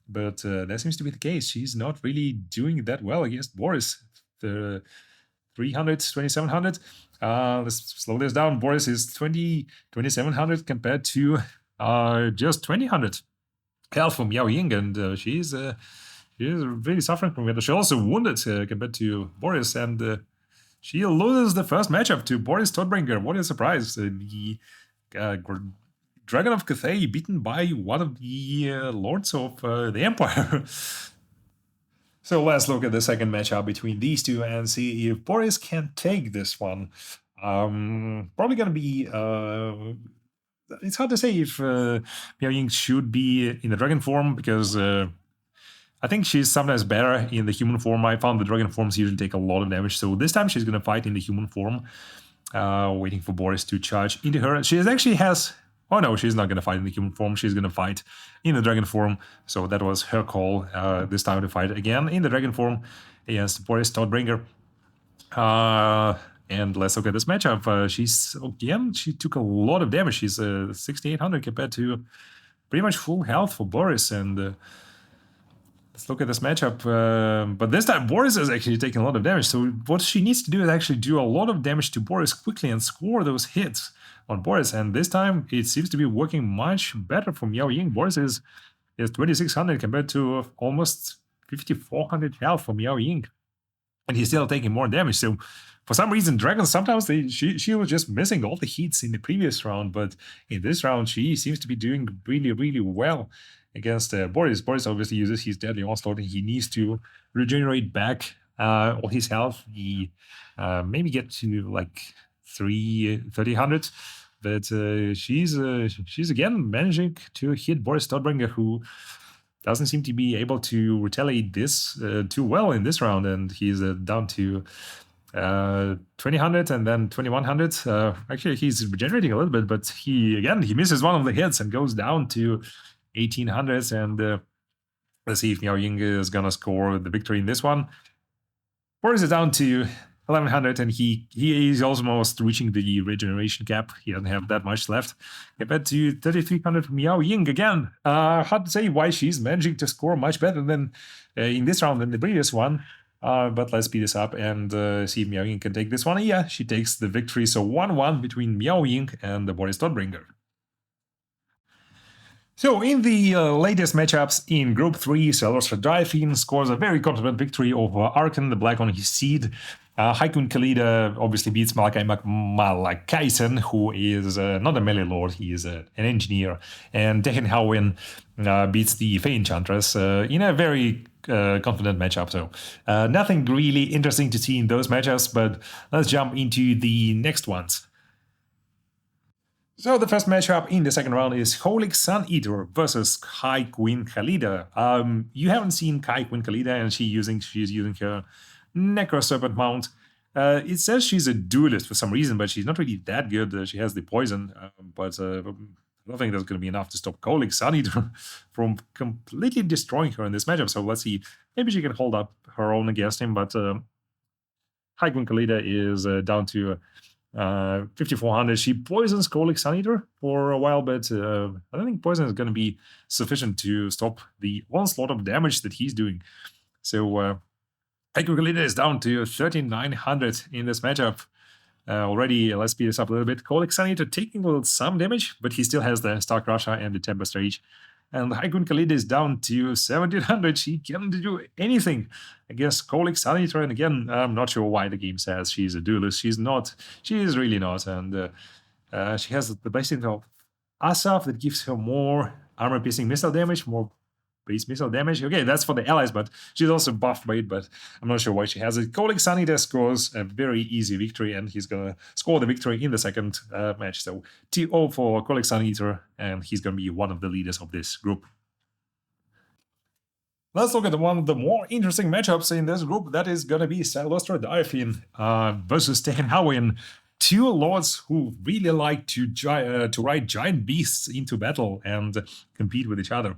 but that seems to be the case. She's not really doing that well against Boris. The 300, 2700. Let's slow this down. Boris is 2700 compared to just 2000 health from Miao Ying, and she's really suffering from it. She's also wounded compared to Boris, and she loses the first matchup to Boris Todbringer. What a surprise! The Dragon of Cathay beaten by one of the lords of the Empire. So let's look at the second matchup between these two and see if Boris can take this one. Probably gonna be. It's hard to say if Miao Ying should be in the dragon form, because I think she's sometimes better in the human form. I found the dragon forms usually take a lot of damage, so this time she's gonna fight in the human form, waiting for Boris to charge into her. She actually has. Oh no, she's not going to fight in the human form. She's going to fight in the dragon form. So that was her call this time to fight again in the dragon form against Boris Todbringer. And let's look at this matchup. She took a lot of damage. She's 6800 compared to pretty much full health for Boris. And let's look at this matchup. But this time Boris is actually taking a lot of damage. So what she needs to do is actually do a lot of damage to Boris quickly and score those hits on Boris, and this time it seems to be working much better for Miao Ying. Boris is 2600 compared to almost 5400 health for Miao Ying, and he's still taking more damage. So for some reason, dragons sometimes she was just missing all the hits in the previous round, but in this round she seems to be doing really well against Boris. Boris obviously uses his deadly onslaught, and he needs to regenerate back all his health. He maybe get to like 300, but she's again managing to hit Boris Todbringer, who doesn't seem to be able to retaliate this too well in this round, and he's down to 2000 and then 2100. Actually, he's regenerating a little bit, but he misses one of the hits and goes down to 1800. And let's see if Miao Ying is gonna score the victory in this one. Boris is down to 1100, and he is almost reaching the regeneration cap. He doesn't have that much left compared to 3300 Miao Ying again. Hard to say why she's managing to score much better than in this round than the previous one. But let's speed this up and see if Miao Ying can take this one. Yeah, she takes the victory. So 1-1 between Miao Ying and Boris Todbringer. So in the latest matchups in Group 3, Salvador Dreyfin scores a very confident victory over Arkan, the Black on his seed. Haikun Khalida obviously beats Malakaisen, who is not a melee lord, he is an engineer. And Tehen Howin beats the Fey Enchantress in a very confident matchup. So nothing really interesting to see in those matchups, but let's jump into the next ones. So the first matchup in the second round is Holik Sun Eater versus Kai Queen Khalida. You haven't seen Kai Queen Khalida, and she's using her Necro Serpent mount. It says she's a duelist for some reason, but she's not really that good. She has the poison, but I don't think that's going to be enough to stop Holik Sun Eater from completely destroying her in this matchup. So let's see. Maybe she can hold up her own against him, but Kai Queen Khalida is down to 5400. She poisons Holik Sun Eater for a while, but I don't think poison is going to be sufficient to stop the onslaught of damage that he's doing. So Kai Queen Khalida is down to 3900 in this matchup. Already, let's speed this up a little bit. Holik Sun Eater taking some damage, but he still has the Star Crusher and the Tempest Rage. And Haikun Khalid is down to 1700. She can't do anything against Holik Sun Eater. And again, I'm not sure why the game says she's a duelist. She's not. She is really not. And she has the basic of Asaf that gives her more armor-piercing missile damage, more base missile damage. Okay, that's for the allies, but she's also buffed by it, but I'm not sure why she has it. Kolik Sanita scores a very easy victory, and he's gonna score the victory in the second match. So 2-0 for Kolik Sanita, and he's gonna be one of the leaders of this group. Let's look at one of the more interesting matchups in this group. That is gonna be Salostra Diaphin versus Tehenhawin. Two lords who really like to ride giant beasts into battle and compete with each other.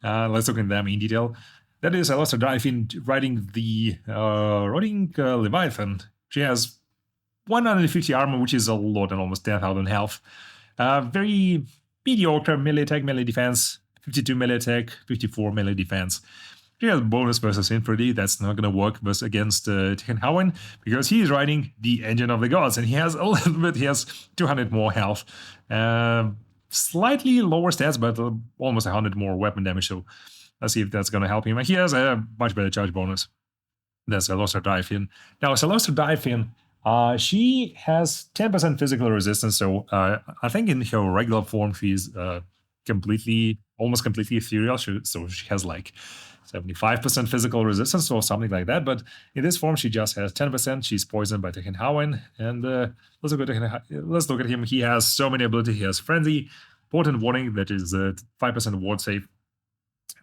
Let's look at them in detail. That is Salostra Diaphin riding the Leviathan. She has 150 armor, which is a lot and almost 10,000 health. Very mediocre melee attack, melee defense, 52 melee attack, 54 melee defense. She has bonus versus Infrared. That's not going to work against Tehenhawin because he is riding the Engine of the Gods, and he has a little bit, he has 200 more health. Slightly lower stats, but almost 100 more weapon damage, so let's see if that's going to help him. He has a much better charge bonus than Salostra Diaphin. Now, Salostra Diaphin, she has 10% physical resistance, so I think in her regular form she's almost completely ethereal, so she has like 75% physical resistance or something like that, but in this form she just has 10%. She's poisoned by Tehenhawin, and let's look at him. He has so many abilities. He has Frenzy, Potent Warning, that is 5% ward save,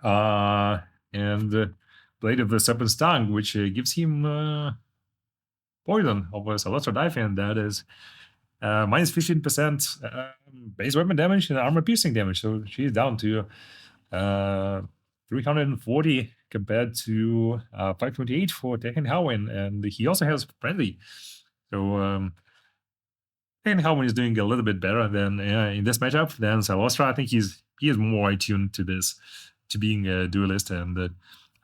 and Blade of the Serpent's Tongue, which gives him poison over Salostra Diaphin. That is minus 15% base weapon damage and armor piercing damage, so she's down to 340 compared to 528 for Tehenhawin, and he also has Friendly. So Tehenhawin is doing a little bit better than in this matchup than Salostra. I think he is more attuned to this, to being a duelist, and I'm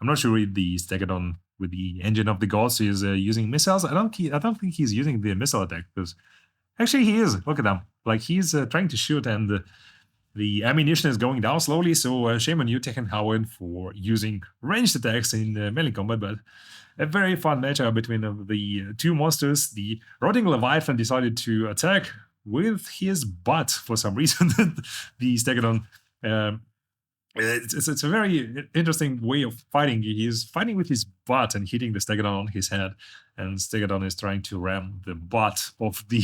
not sure if the Stegadon with the Engine of the Gods is using missiles. I don't think he's using the missile attack, because actually he is. Look at them. Like, he's trying to shoot, and the ammunition is going down slowly, so shame on you, Tehenhawin, for using ranged attacks in melee combat, but a very fun matchup between the two monsters. The Rotting Leviathan decided to attack with his butt for some reason. The Stegadon, it's a very interesting way of fighting. He's fighting with his butt and hitting the Stegadon on his head, and Stegadon is trying to ram the butt of the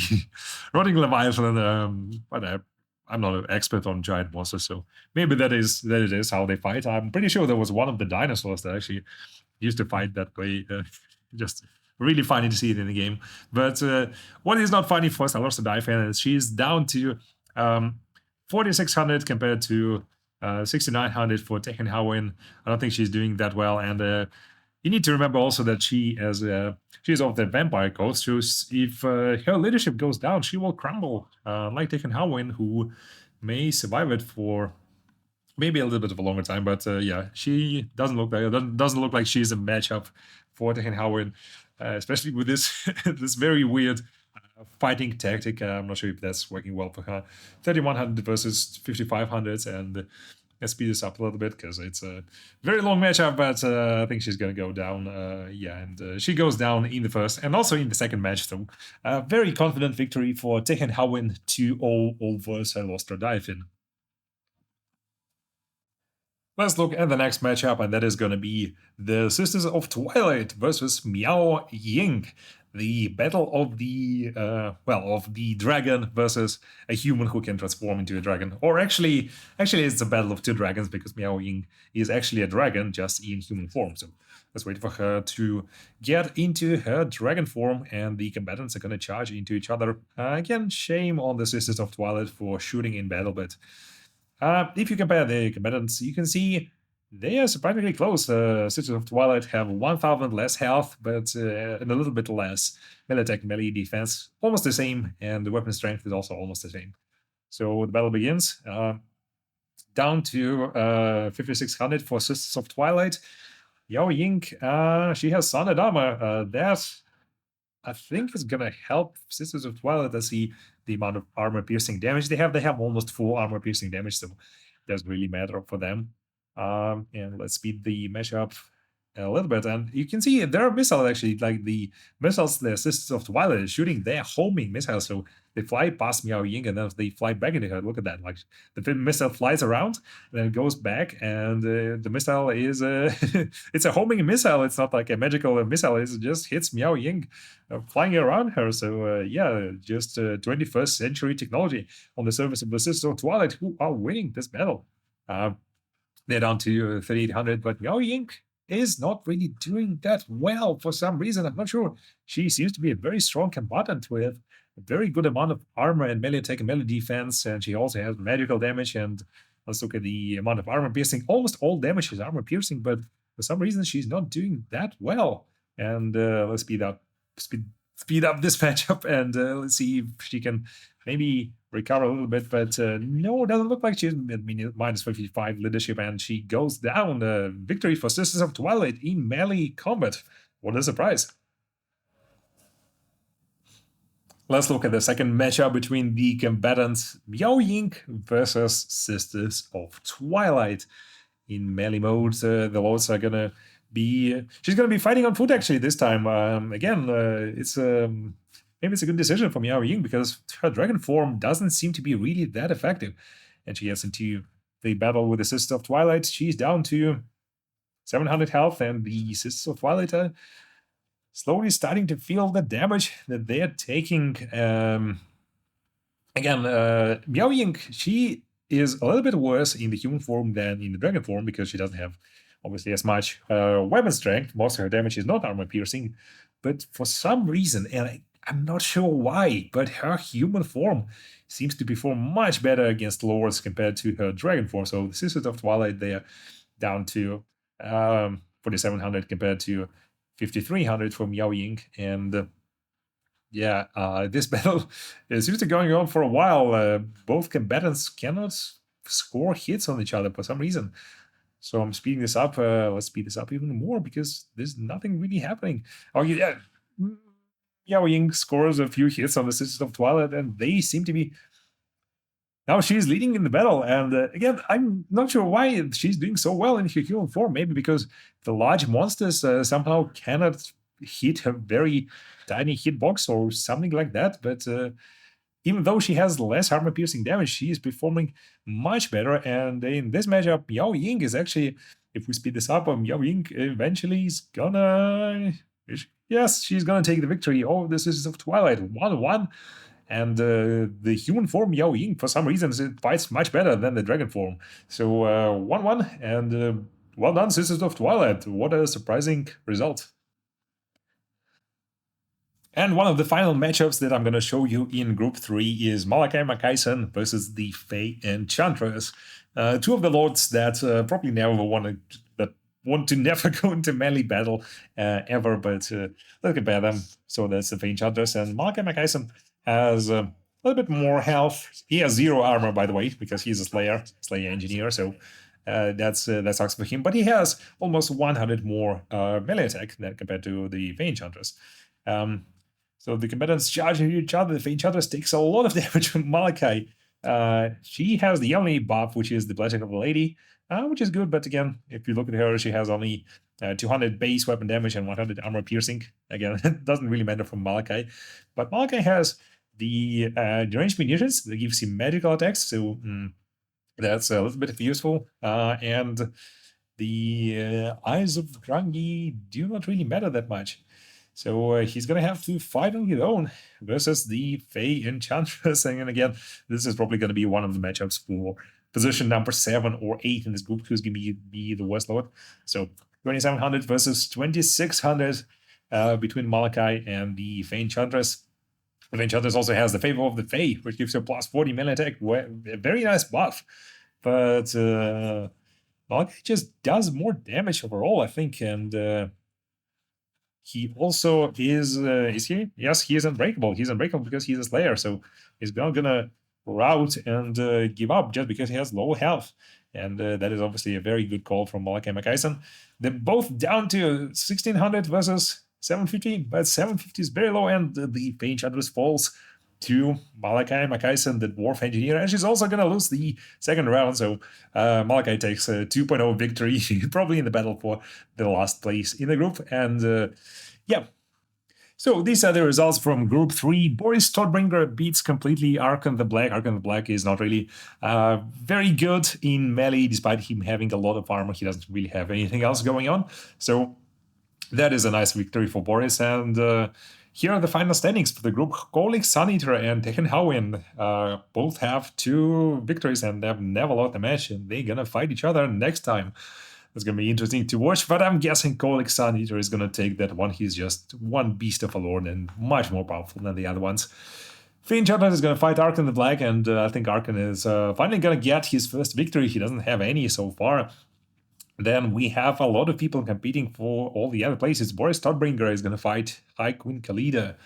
Rotting Leviathan, but I'm not an expert on giant monsters, so maybe that it is how they fight. I'm pretty sure there was one of the dinosaurs that actually used to fight that way. Just really funny to see it in the game. But what is not funny for Salostra Diaphin is she's down to 4,600 compared to 6,900 for Tehenhawin. I don't think she's doing that well, and you need to remember also that she is of the Vampire Coast, so if her leadership goes down, she will crumble, like Tehenhawin, who may survive it for maybe a little bit of a longer time. But yeah, she doesn't look like she's a matchup for Tehenhawin, especially with this this very weird fighting tactic. I'm not sure if that's working well for her. 3,100 versus 5,500, and let's speed this up a little bit because it's a very long matchup, but I think she's going to go down. Yeah, and she goes down in the first and also in the second match. So very confident victory for Tehenhawin 2-0 over Salostra Diaphin. Let's look at the next matchup, and that is going to be the Sisters of Twilight versus Miao Ying. The battle of the dragon versus a human who can transform into a dragon. Or actually it's a battle of two dragons, because Miao Ying is actually a dragon, just in human form. So let's wait for her to get into her dragon form, and the combatants are going to charge into each other. Again, shame on the Sisters of Twilight for shooting in battle, but if you compare the combatants, you can see they are surprisingly close. Sisters of Twilight have 1,000 less health, but and a little bit less melee attack, melee defense. Almost the same, and the weapon strength is also almost the same. So the battle begins. Down to 5,600 for Sisters of Twilight. Yao Ying, she has solid armor. That, I think, is going to help Sisters of Twilight to see the amount of armor piercing damage they have. They have almost full armor piercing damage, so it doesn't really matter for them. And let's speed the matchup a little bit, and you can see there are missiles actually, like the missiles, the Sisters of Twilight is shooting. They're homing missiles, so they fly past Miao Ying and then they fly back into her. Look at that! Like the missile flies around, and then it goes back, and the missile is it's a homing missile. It's not like a magical missile. It just hits Miao Ying, flying around her. So yeah, just 21st century technology on the surface of the Sisters of Twilight, who are winning this battle. They're down to 3,800, but Miao Ying is not really doing that well for some reason. I'm not sure. She seems to be a very strong combatant with a very good amount of armor and melee attack and melee defense, and she also has magical damage. And let's look at the amount of armor piercing. Almost all damage is armor piercing, but for some reason she's not doing that well. And let's speed up this matchup, and let's see if she can maybe recover a little bit, but no, it doesn't look like she's minus 55 leadership, and she goes down. Victory for Sisters of Twilight in melee combat. What a surprise. Let's look at the second matchup between the combatants Miao Ying versus Sisters of Twilight. In melee mode, the lords are gonna be... she's gonna be fighting on foot actually this time. Again, it's... maybe it's a good decision for Miao Ying because her dragon form doesn't seem to be really that effective. And she gets into the battle with the Sisters of Twilight. She's down to 700 health, and the Sisters of Twilight are slowly starting to feel the damage that they're taking. Again, Miao Ying, she is a little bit worse in the human form than in the dragon form because she doesn't have, obviously, as much weapon strength. Most of her damage is not armor piercing. But for some reason, and I'm not sure why, but her human form seems to perform much better against lords compared to her dragon form. So the Sisters of Twilight, they are down to 4,700 compared to 5,300 for Miao Ying. And yeah, this battle seems to be going on for a while. Both combatants cannot score hits on each other for some reason. So I'm speeding this up. Let's speed this up even more because there's nothing really happening. Oh, yeah. Miao Ying scores a few hits on the Sisters of Twilight, and they seem to be... now she's leading in the battle, and again, I'm not sure why she's doing so well in her human form. Maybe because the large monsters somehow cannot hit her very tiny hitbox or something like that, but even though she has less armor-piercing damage, she is performing much better, and in this matchup, Miao Ying is actually... if we speed this up, Miao Ying eventually is gonna... yes, she's gonna take the victory over the Sisters of Twilight 1-1. And the human form Miao Ying, for some reasons, it fights much better than the dragon form. So 1-1, and well done, Sisters of Twilight. What a surprising result. And one of the final matchups that I'm going to show you in Group 3 is Malachi Makaisen versus the Fey Enchantress. Two of the lords that probably never want to never go into melee battle ever, but let's compare them. So that's the Fey Enchantress, and Malachi Makaisen has a little bit more health. He has 0 armor, by the way, because he's a Slayer engineer, so that sucks for him. But he has almost 100 more melee attack than compared to the Fey Enchantress. So the combatants charge each other. The Fey Enchantress takes a lot of damage from Malachi. She has the only buff, which is the Blessing of the Lady, which is good, but again, if you look at her, she has only 200 base weapon damage and 100 armor piercing. Again, it doesn't really matter for Malachi. But Malachi has the ranged munitions that gives him magical attacks, so that's a little bit useful. And the Eyes of Grangi do not really matter that much. So he's going to have to fight on his own versus the Fey Enchantress. And again, this is probably going to be one of the matchups for position number 7 or 8 in this group, who's going to be the West Lord. So 2,700 versus 2,600 between Malachi and the Fey Enchantress. The Fey Enchantress also has the Favor of the Fey, which gives you a plus 40 melee attack. A very nice buff. But Malachi just does more damage overall, I think, and... he also is he? Yes, he is unbreakable. He's unbreakable because he's a Slayer, so he's not gonna rout and give up just because he has low health. And that is obviously a very good call from Malachi Makaisen. They're both down to 1,600 versus 750, but 750 is very low, and the Fey Enchantress falls to Malachi Makaisen, the Dwarf Engineer, and she's also going to lose the second round. So Malachi takes a 2.0 victory, probably in the battle for the last place in the group. And yeah. So these are the results from Group 3. Boris Todbringer beats completely Archon the Black. Archon the Black is not really very good in melee, despite him having a lot of armor. He doesn't really have anything else going on. So that is a nice victory for Boris. And here are the final standings for the group. Kolik, Suneater, and Tekken Howin both have 2 victories, and they've never lost a match, and they're gonna fight each other next time. It's going to be interesting to watch, but I'm guessing Kolik Suneater is going to take that one. He's just one beast of a lord and much more powerful than the other ones. Finn Chapman is going to fight Archon the Black, and I think Archon is finally going to get his first victory. He doesn't have any so far. Then we have a lot of people competing for all the other places. Boris Todbringer is going to fight High Queen Khalida.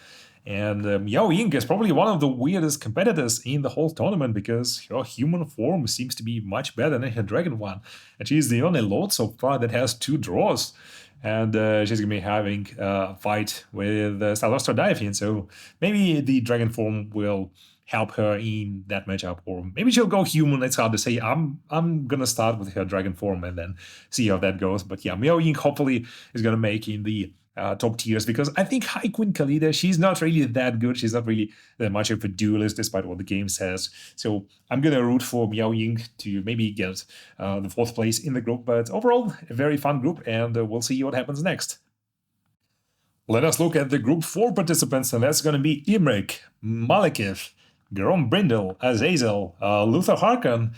And Miao Ying is probably one of the weirdest competitors in the whole tournament, because her human form seems to be much better than her dragon one. And she's the only lord so far that has 2 draws. And she's going to be having a fight with Salostra Diaphine. So maybe the dragon form will help her in that matchup, or maybe she'll go human. It's hard to say. I'm gonna start with her dragon form and then see how that goes. But yeah, Miao Ying hopefully is gonna make in the top tiers, because I think High Queen Khalida, she's not really that good. She's not really that much of a duelist, despite what the game says. So I'm gonna root for Miao Ying to maybe get the 4th place in the group. But overall, a very fun group, and we'll see what happens next. Let us look at the group 4 participants, and that's gonna be Imrik, Malekith, Grom Brindle, Azazel, Luther Harkon,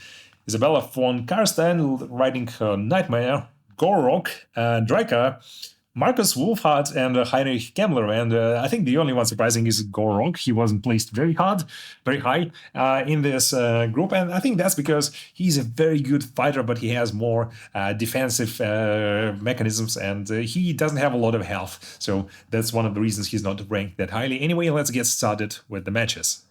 Isabella von Karstein riding Nightmare, Gorok, Draca, Marcus Wolfhard, and Heinrich Kemmler. And I think the only one surprising is Gorok. He wasn't placed very high in this group. And I think that's because he's a very good fighter, but he has more defensive mechanisms, and he doesn't have a lot of health. So that's one of the reasons he's not ranked that highly. Anyway, let's get started with the matches.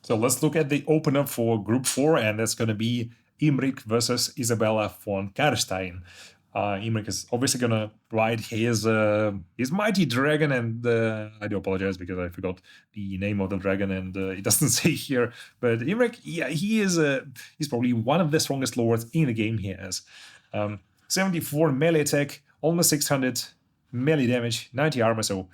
So let's look at the opener for Group 4, and that's going to be Imrik versus Isabella von Karstein. Imrik is obviously going to ride his mighty dragon, and I do apologize because I forgot the name of the dragon, and it doesn't say here. But Imrik, yeah, he's probably one of the strongest lords in the game. He has 74 melee attack, almost 600 melee damage, 90 armor. So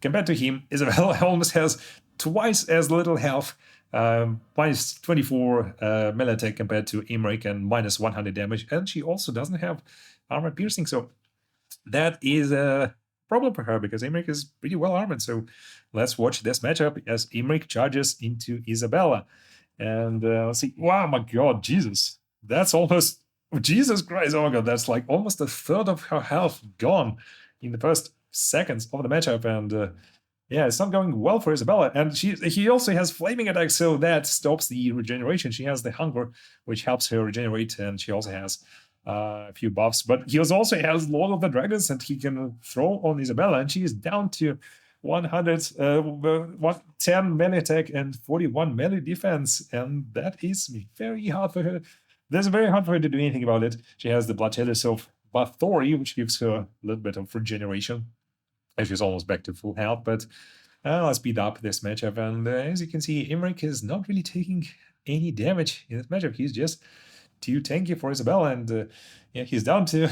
compared to him, Isabella almost has twice as little health, minus 24 melee attack compared to Imrik, and minus 100 damage. And she also doesn't have armor piercing, so that is a problem for her, because Imrik is pretty well armored. So let's watch this matchup as Imrik charges into Isabella. And let's see. Wow, my god, Jesus. That's almost... Jesus Christ, oh my god, that's like almost a third of her health gone in the first seconds of the matchup. And yeah, it's not going well for Isabella. And he also has flaming attack, so that stops the regeneration. She has the hunger, which helps her regenerate, and she also has a few buffs. But he also has Lord of the Dragons, and he can throw on Isabella, and she is down to 110 melee attack and 41 melee defense, and that is very hard for her. That's very hard for her to do anything about it. She has the Blood Chalice of Bathory, which gives her a little bit of regeneration. She's almost back to full health, but let's speed up this matchup. And as you can see, Imrik is not really taking any damage in this matchup. He's just too tanky for Isabella, and yeah, he's down to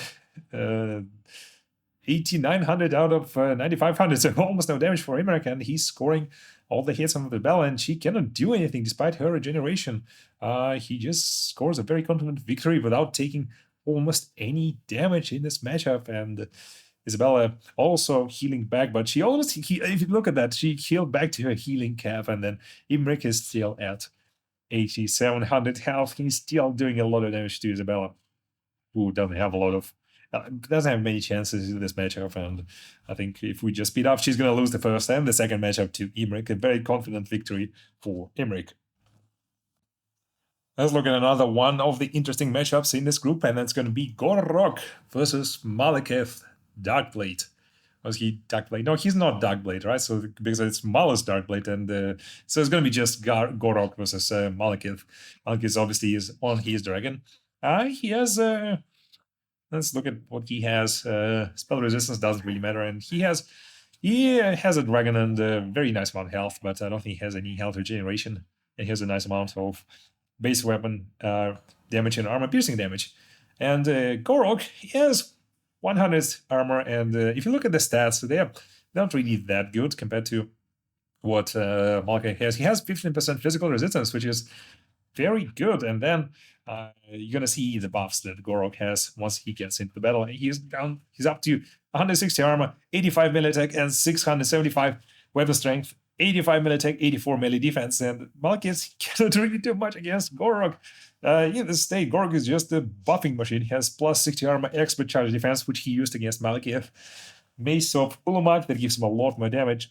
8,900 out of 9,500, so almost no damage for Imrik, and he's scoring all the hits on Isabella, and she cannot do anything despite her regeneration. He just scores a very confident victory without taking almost any damage in this matchup, and Isabella also healing back, but she almost, if you look at that, she healed back to her healing cap, and then Imrik is still at 8,700 health. He's still doing a lot of damage to Isabella, who doesn't have many chances in this matchup. And I think if we just speed up, she's going to lose the first and the second matchup to Imrik. A very confident victory for Imrik. Let's look at another one of the interesting matchups in this group, and that's going to be Gorok versus Malekith Darkblade. Was he Darkblade? No, he's not Darkblade, right? So because it's Malus Darkblade, and so it's going to be just Gorok versus Malekith. Malekith obviously is on his dragon. He has... let's look at what he has. Spell resistance doesn't really matter, and he has He has a dragon and a very nice amount of health, but I don't think he has any health regeneration. And he has a nice amount of base weapon damage and armor piercing damage. And Gorok, he has 100 armor, and if you look at the stats, they're not really that good compared to what Malka has. He has 15% physical resistance, which is very good. And then you're gonna see the buffs that Gorok has once he gets into the battle. He's up to 160 armor, 85 melee attack, and 675 weapon strength, 85 melee attack, 84 melee defense. And Malkis cannot really do much against Gorok. In this state, Gorok is just a buffing machine. He has plus 60 armor, expert charge defense, which he used against Malkiev. Mace of Ulumak, that gives him a lot more damage.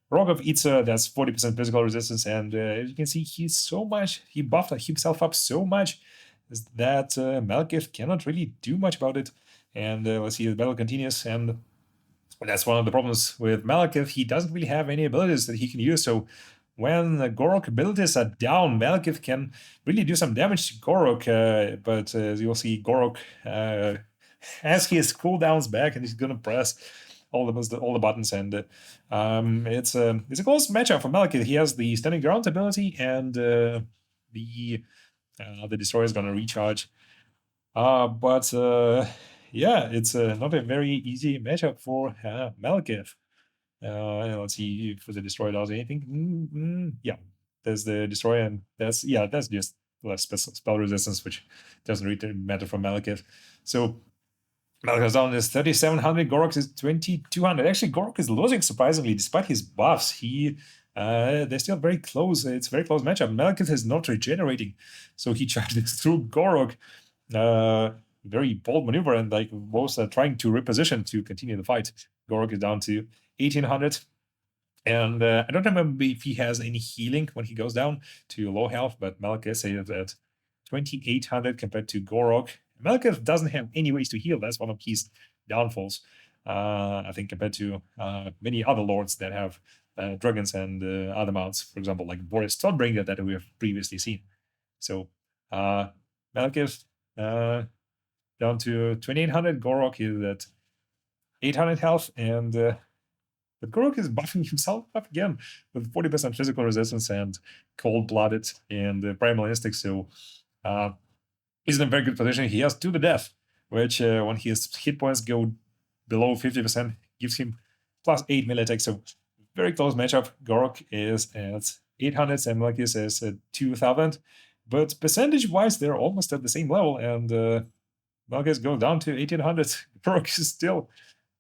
Rogue of Itza, that's 40% physical resistance, and as you can see, he buffed himself up so much that Malkith cannot really do much about it. And let's see, the battle continues, and that's one of the problems with Malekith. He doesn't really have any abilities that he can use, so when Gorok abilities are down, Malekith can really do some damage to Gorok, but as you'll see, Gorok has his cooldowns back, and he's gonna press all the buttons, and it's a close matchup for Malekith. He has the standing ground ability, and the destroyer is gonna recharge. But yeah, it's not a very easy matchup for Malekith. Let's see if the destroyer does anything. Yeah, there's the destroyer, and that's just less spell resistance, which doesn't really matter for Malekith. So Malekith's down is 3,700, Gorok is 2,200. Actually, Gorok is losing surprisingly, despite his buffs. They're still very close. It's a very close matchup. Malekith is not regenerating, so he charges through Gorok. Very bold maneuver, and like both are trying to reposition to continue the fight. Gorok is down to 1,800. And I don't remember if he has any healing when he goes down to low health, but Malekith is at 2,800 compared to Gorok. Malekith doesn't have any ways to heal. That's one of his downfalls, I think, compared to many other lords that have dragons and other mounts, for example, like Boris Todbringer that we have previously seen. So Malekith down to 2,800. Gorok is at 800 health, and but Gorok is buffing himself up again with 40% physical resistance and cold-blooded and primal instinct. So he's in a very good position. He has to the death, which when his hit points go below 50%, gives him plus 8 melee attack. So very close matchup. Gorok is at 800, and Malekith is at 2,000. But percentage-wise, they're almost at the same level, and Malekith goes down to 1,800. Gorok is still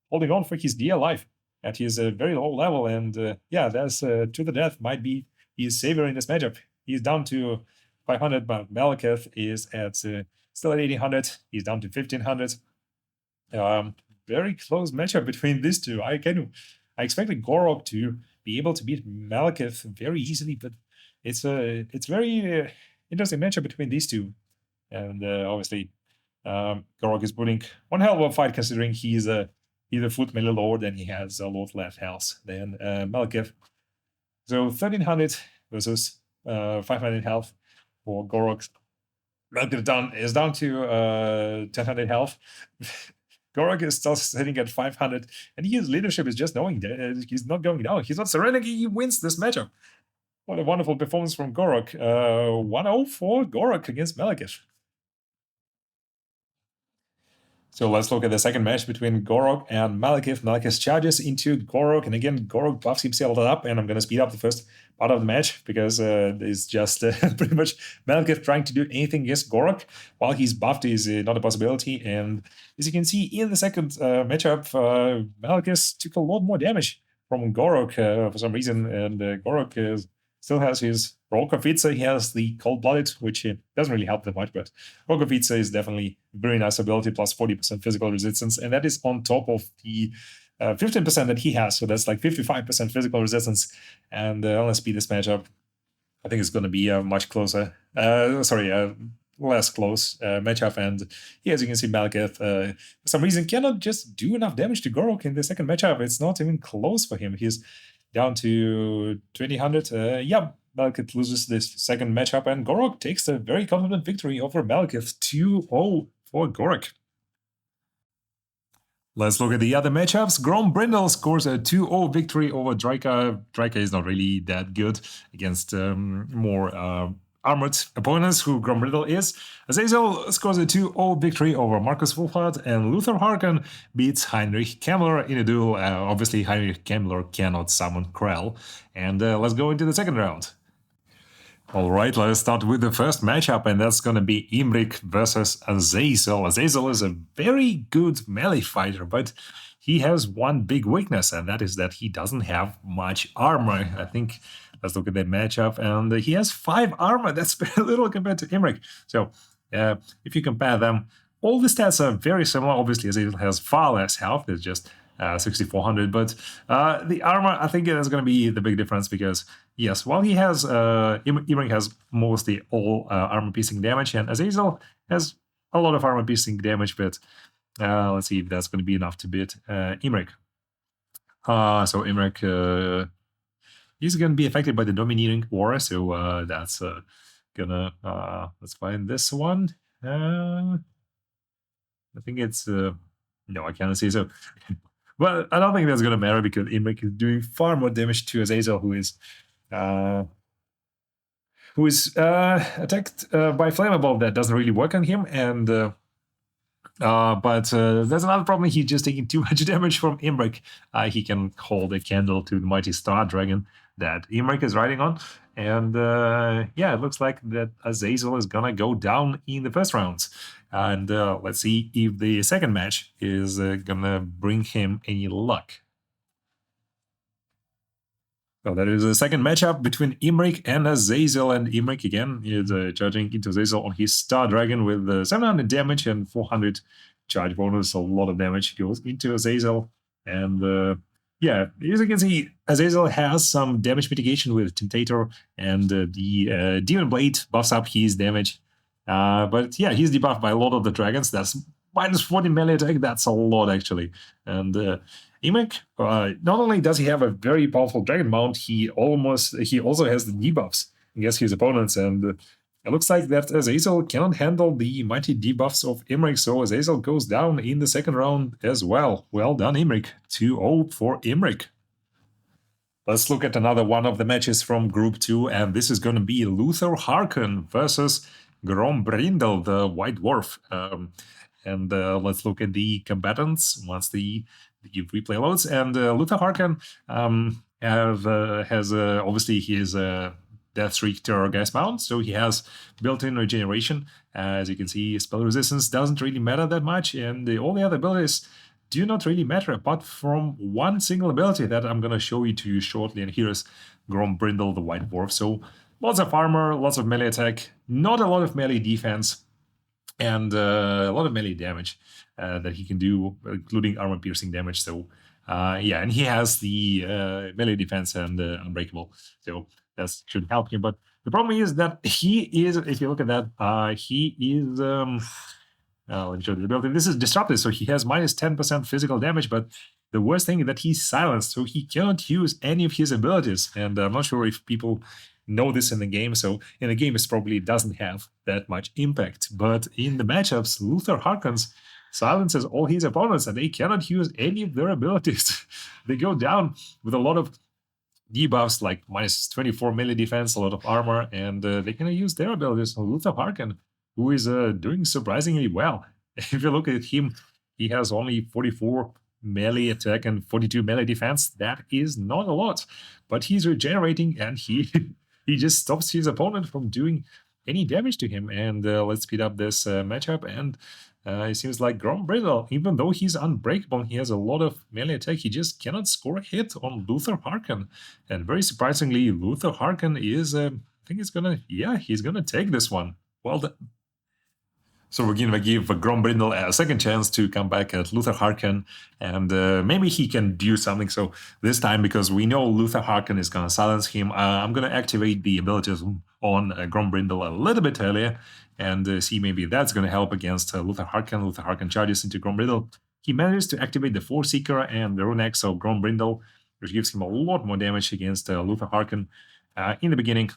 holding on for his dear life at his very low level, and yeah, that's to the death might be his savior in this matchup. He's down to 500, but Malekith is at still at 1,800. He's down to 1,500. Very close matchup between these two. I expected Gorok to be able to beat Malekith very easily, but it's a very interesting matchup between these two. And obviously, Gorok is putting one hell of a fight, considering he's a foot melee lord and he has a lot less health than Malekith. So 1,300 versus 500 health for Gorok. Malekith is down to 1,000 health. Gorok is still sitting at 500, and his leadership is just knowing that he's not going down. He's not surrendering. He wins this matchup. What a wonderful performance from Gorok. 1-0 for Gorok against Malekith. So let's look at the second match between Gorok and Malekith. Malekith charges into Gorok, and again, Gorok buffs himself up, and I'm going to speed up the first part of the match because it's just pretty much Malekith trying to do anything against Gorok while he's buffed is not a possibility. And as you can see in the second matchup, Malekith took a lot more damage from Gorok for some reason, and Gorok still has his Rokavitsa. He has the Cold-Blooded, which doesn't really help that much, but Rokavitsa is definitely a very nice ability, plus 40% physical resistance, and that is on top of the 15% that he has, so that's like 55% physical resistance. And let's speed this matchup. I think it's going to be a much closer, less close matchup. And yeah, as you can see, Malekith, for some reason, cannot just do enough damage to Gorok in the second matchup. It's not even close for him. He's down to 2,000. Yeah, Malekith loses this second matchup, and Gorok takes a very confident victory over Malekith, 2-0 for Gorok. Let's look at the other matchups. Grombrindle scores a 2-0 victory over Draika. Draika is not really that good against more armored opponents, who Grombrindle is. Azazel scores a 2-0 victory over Marcus Wolfhard, and Luther Harken beats Heinrich Kemmler in a duel. Obviously, Heinrich Kemmler cannot summon Krell. And let's go into the second round. All right, let's start with the first matchup, and that's going to be Imrik versus Azazel. Azazel is a very good melee fighter, but he has one big weakness, and that is that he doesn't have much armor. I think, let's look at that matchup, and he has 5 armor. That's very little compared to Imrik. So if you compare them, all the stats are very similar. Obviously, Azazel has far less health. It's just 6,400, but the armor, I think is going to be the big difference, because yes, while he has Imrik has mostly all armor piercing damage, and Azazel has a lot of armor piercing damage, but let's see if that's going to be enough to beat Imrik. So Imrik he's going to be affected by the dominating aura, so that's gonna let's find this one. I think it's no, I can't see. So well, I don't think that's going to matter, because Imrik is doing far more damage to Azazel, who is attacked by Flammable. That doesn't really work on him, and but there's another problem. He's just taking too much damage from Imrik. He can hold a candle to the mighty Star Dragon that Imrik is riding on, and yeah, it looks like that Azazel is gonna go down in the first rounds. And let's see if the second match is gonna bring him any luck. So that is the second matchup between Imrik and Azazel, and Imrik again is charging into Azazel on his Star Dragon with 700 damage and 400 charge bonus. A lot of damage goes into Azazel, and yeah, as you can see, Azazel has some damage mitigation with Tentator, and the Demon Blade buffs up his damage. But yeah, he's debuffed by a lot of the dragons. That's minus 40 melee attack. That's a lot, actually. And Imrik, not only does he have a very powerful dragon mount, he also has the debuffs against his opponents. And it looks like that Azazel cannot handle the mighty debuffs of Imrik, so Azazel goes down in the second round as well. Well done, Imrik. 2-0 for Imrik. Let's look at another one of the matches from Group 2, and this is going to be Luther Harken versus Grombrindle, the White Dwarf. And let's look at the combatants once the replay loads. And Luther Harken has obviously his Deathstreak Terror Gas mount, so he has built-in regeneration. As you can see, spell resistance doesn't really matter that much, and all the other abilities do not really matter, apart from one single ability that I'm going to show you to you shortly. And here's Grombrindle, the White Dwarf. So lots of armor, lots of melee attack, not a lot of melee defense, and a lot of melee damage that he can do, including armor piercing damage. So yeah, and he has the melee defense and unbreakable, so that should help him. But the problem is that he is, if you look at that, he is let me show you the ability. This is disrupted, so he has minus 10% physical damage, but the worst thing is that he's silenced, so he cannot use any of his abilities. And I'm not sure if people know this in the game, so in the game it probably doesn't have that much impact. But in the matchups, Luther Harkens silences all his opponents, and they cannot use any of their abilities. They go down with a lot of debuffs, like minus 24 melee defense, a lot of armor, and they cannot use their abilities. Luther Harken, who is doing surprisingly well. If you look at him, he has only 44 melee attack and 42 melee defense. That is not a lot, but he's regenerating, and he just stops his opponent from doing any damage to him. And let's speed up this matchup. And it seems like Grombrindle, even though he's unbreakable, he has a lot of melee attack, he just cannot score a hit on Luther Harken. And very surprisingly, Luther Harken is, I think he's gonna take this one. Well done. So we're going to give Grombrindle a second chance to come back at Luther Harken, and maybe he can do something. So this time, because we know Luther Harken is going to silence him, I'm going to activate the abilities on Grombrindle a little bit earlier, and see maybe that's going to help against Luther Harken. Luther Harken charges into Grombrindle. He manages to activate the Force Seeker and the Rune Axe of Grombrindle, which gives him a lot more damage against Luther Harken in the beginning.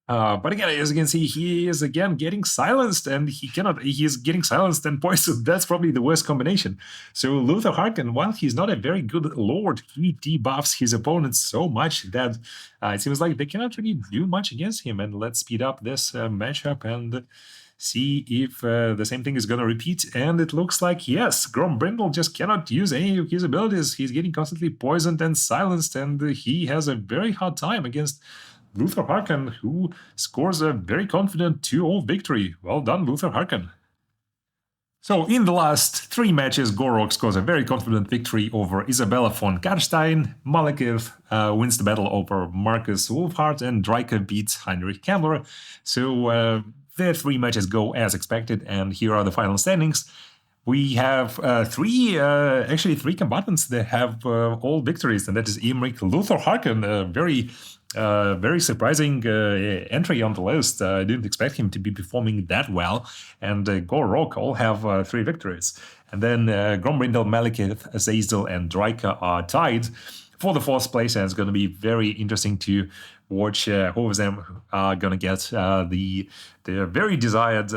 But again, as you can see, he is again getting silenced, and he's getting silenced and poisoned. That's probably the worst combination. So Luther Harkin, while he's not a very good lord, he debuffs his opponents so much that it seems like they cannot really do much against him. And let's speed up this matchup and see if the same thing is going to repeat. And it looks like, yes, Grombrindle just cannot use any of his abilities. He's getting constantly poisoned and silenced, and he has a very hard time against Luther Harkin, who scores a very confident 2-0 victory. Well done, Luther Harkin. So in the last 3 matches, Gorok scores a very confident victory over Isabella von Karstein. Malekith wins the battle over Marcus Wolfhard, and Dryka beats Heinrich Kammler. So the 3 matches go as expected, and here are the final standings. We have 3 combatants that have all victories, and that is Imrik, Luther Harkin, a very surprising entry on the list. I didn't expect him to be performing that well, and Gorok all have 3 victories. And then Grombrindle, Malekith, Azazel, and Dryka are tied for the 4th place, and it's going to be very interesting to watch who of them are going to get the very desired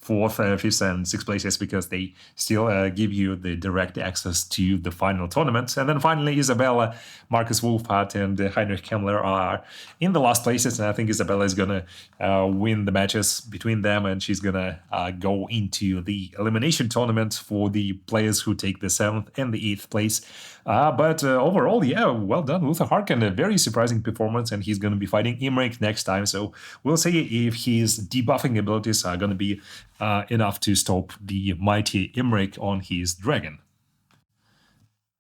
4th, 5th, and 6th places, because they still give you the direct access to the final tournament. And then finally, Isabella, Marcus Wolfhard, and Heinrich Kammler are in the last places, and I think Isabella is going to win the matches between them, and she's going to go into the elimination tournament for the players who take the 7th and the 8th place. But overall, yeah, well done, Luther Harkin. A very surprising performance, and he's going to be fighting Imrik next time. So we'll see if his debuffing abilities are going to be enough to stop the mighty Imrik on his dragon.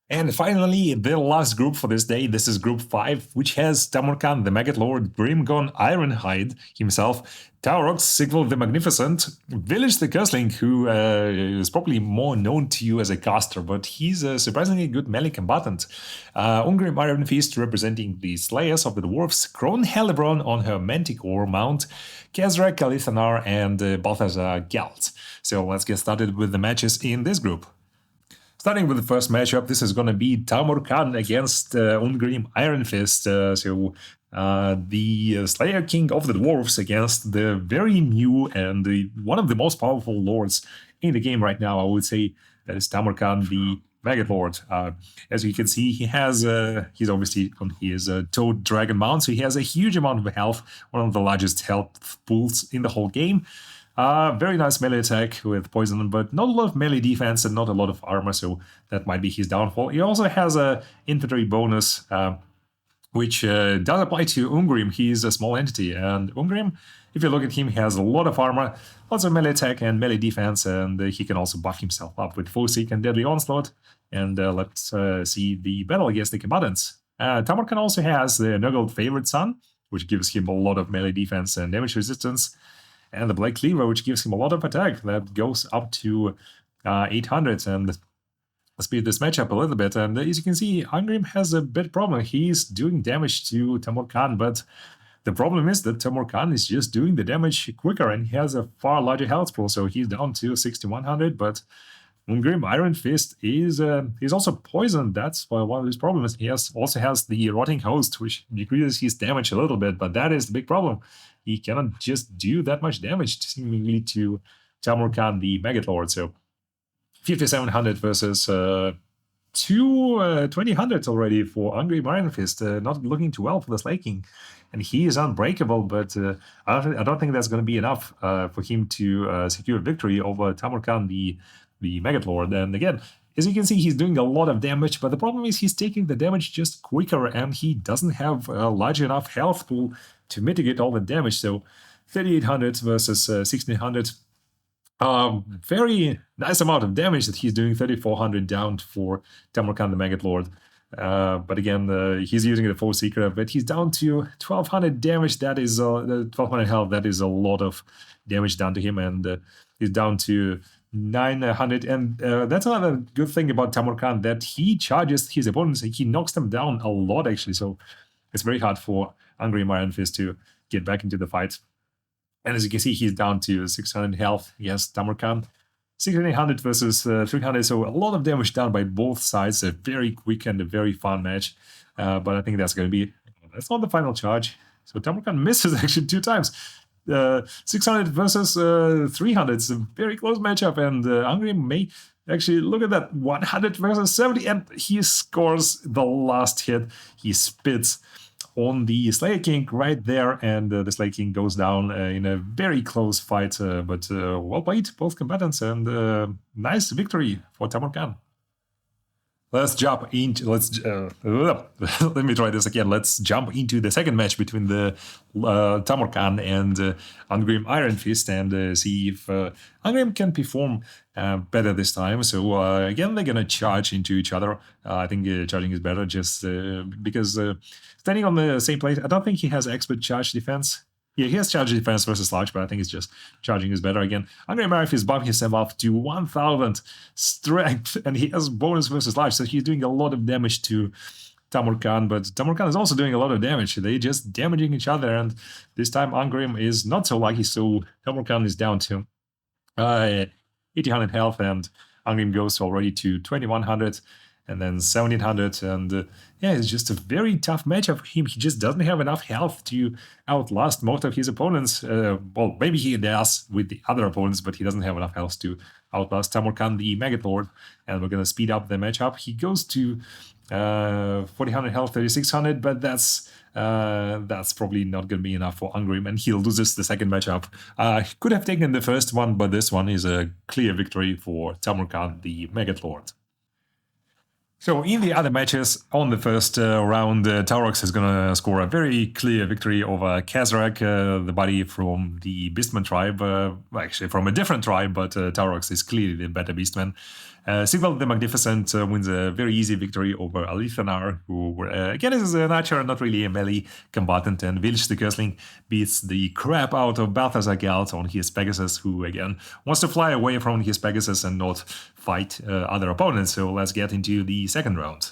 And finally, the last group for this day, this is Group 5, which has Tamurkhan, the Maggot Lord, Grimgon Ironhide himself, Taurox, Sigval the Magnificent, Village the Cursling, who is probably more known to you as a caster, but he's a surprisingly good melee combatant. Ungrim Iron Fist representing the Slayers of the Dwarfs, Crone Helibron on her Manticore mount, Kezra, Kalithanar, and Balthazar Galt. So let's get started with the matches in this group. Starting with the first matchup, this is going to be Tamurkhan against Ungrim Iron Fist. The Slayer King of the Dwarves against the very new and one of the most powerful lords in the game right now, I would say. That is Tamurkhan, the Maggot Lord. As you can see, he's obviously on his Toad Dragon mount, so he has a huge amount of health, one of the largest health pools in the whole game. Very nice melee attack with poison, but not a lot of melee defense and not a lot of armor, so that might be his downfall. He also has a infantry bonus, which does apply to Ungrim. He's a small entity, and Ungrim, if you look at him, he has a lot of armor, lots of melee attack and melee defense, and he can also buff himself up with Foeseek and Deadly Onslaught. And let's see the battle against the combatants. Tamurkhan also has the Nurgled Favorite Son, which gives him a lot of melee defense and damage resistance, and the Black Cleaver, which gives him a lot of attack that goes up to 800. And let's speed this matchup a little bit. And as you can see, Ungrim has a bit problem. He's doing damage to Tamurkhan, but the problem is that Tamurkhan is just doing the damage quicker, and he has a far larger health pool, so he's down to 6100. But Ungrim Iron Fist is he's also poisoned. That's one of his problems. He also has the Rotting Host, which decreases his damage a little bit, but that is the big problem. He cannot just do that much damage, seemingly, to Tamurkhan, the Maggot Lord. So 5700 versus 2000 already for Ungrim Iron Fist. Not looking too well for the Slay King. And he is unbreakable, but I don't think that's going to be enough for him to secure victory over Tamurkhan, the Maggot Lord. And again, as you can see, he's doing a lot of damage, but the problem is he's taking the damage just quicker, and he doesn't have a large enough health pool to mitigate all the damage. So 3800 versus 1600. Very nice amount of damage that he's doing, 3400 down for Tamurkhan, the Maggot Lord. But again, he's using the full secret, but he's down to 1200 damage. That is 1200 health. That is a lot of damage down to him, and he's down to 900. And that's another good thing about Tamurkhan, that he charges his opponents. He knocks them down a lot, actually. So it's very hard for Ungrim Iron Fist to get back into the fight. And as you can see, he's down to 600 health. Yes, Tamurkhan. 1600 versus 300, so a lot of damage done by both sides. A very quick and a very fun match. But I think that's not the final charge. So Tamarkan misses actually 2 times. 600 versus 300. It's a very close matchup, and Angrim may actually look at that 100 versus 70, and he scores the last hit. He spits on the Slayer King right there, and the Slayer King goes down in a very close fight, but well played, both combatants, and nice victory for Tamarkan. Let's jump into let me try this again. Let's jump into the second match between the Tamarkan and Angrim Iron Fist and see if Angrim can perform better this time. So again, they're gonna charge into each other. I think charging is better just because standing on the same place. I don't think he has expert charge defense. Yeah, he has charge defense versus large, but I think it's just charging is better again. Angry Marif is bumping himself up to 1000 strength, and he has bonus versus large, so he's doing a lot of damage to Tamarkan, but Tamarkan is also doing a lot of damage. They're just damaging each other, and this time Angrim is not so lucky, so Tamarkan is down to 1800 health, and Angrim goes already to 2100. And then 1700, and yeah, it's just a very tough matchup for him. He just doesn't have enough health to outlast most of his opponents. Well, maybe he does with the other opponents, but he doesn't have enough health to outlast Tamarkan, the Maggot Lord. And we're gonna speed up the matchup. He goes to 4000 health, 3600, but that's probably not gonna be enough for Angrim, and he loses the second matchup. Could have taken the first one, but this one is a clear victory for Tamarkan, the Maggot Lord. So in the other matches, on the first round, Taurox is going to score a very clear victory over Kazrak, the buddy from the Beastman tribe, actually from a different tribe, but Taurox is clearly the better Beastman. Sigval the Magnificent wins a very easy victory over Alithanar, who again is an archer, not really a melee combatant, and Vilch the Cursling beats the crap out of Balthazar Galt on his Pegasus, who again wants to fly away from his Pegasus and not fight other opponents. So let's get into the second round.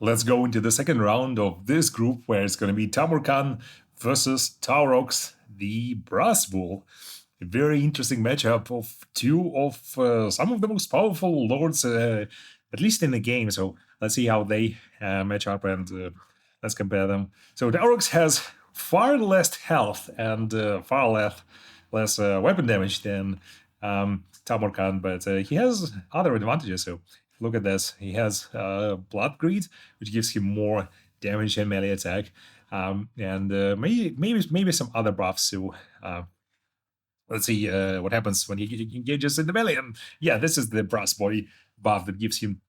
Let's go into the second round of this group, where it's going to be Tamarkan versus Taurox, the Brass Bull. A very interesting matchup of two of some of the most powerful lords, at least in the game. So let's see how they match up, and let's compare them. So Taurox has far less health and far less weapon damage than Tamarkan, but he has other advantages. So look at this. He has Blood Greed, which gives him more damage and melee attack, and maybe some other buffs. So let's see what happens when he engages in the melee. And yeah, this is the Brass Body buff that gives him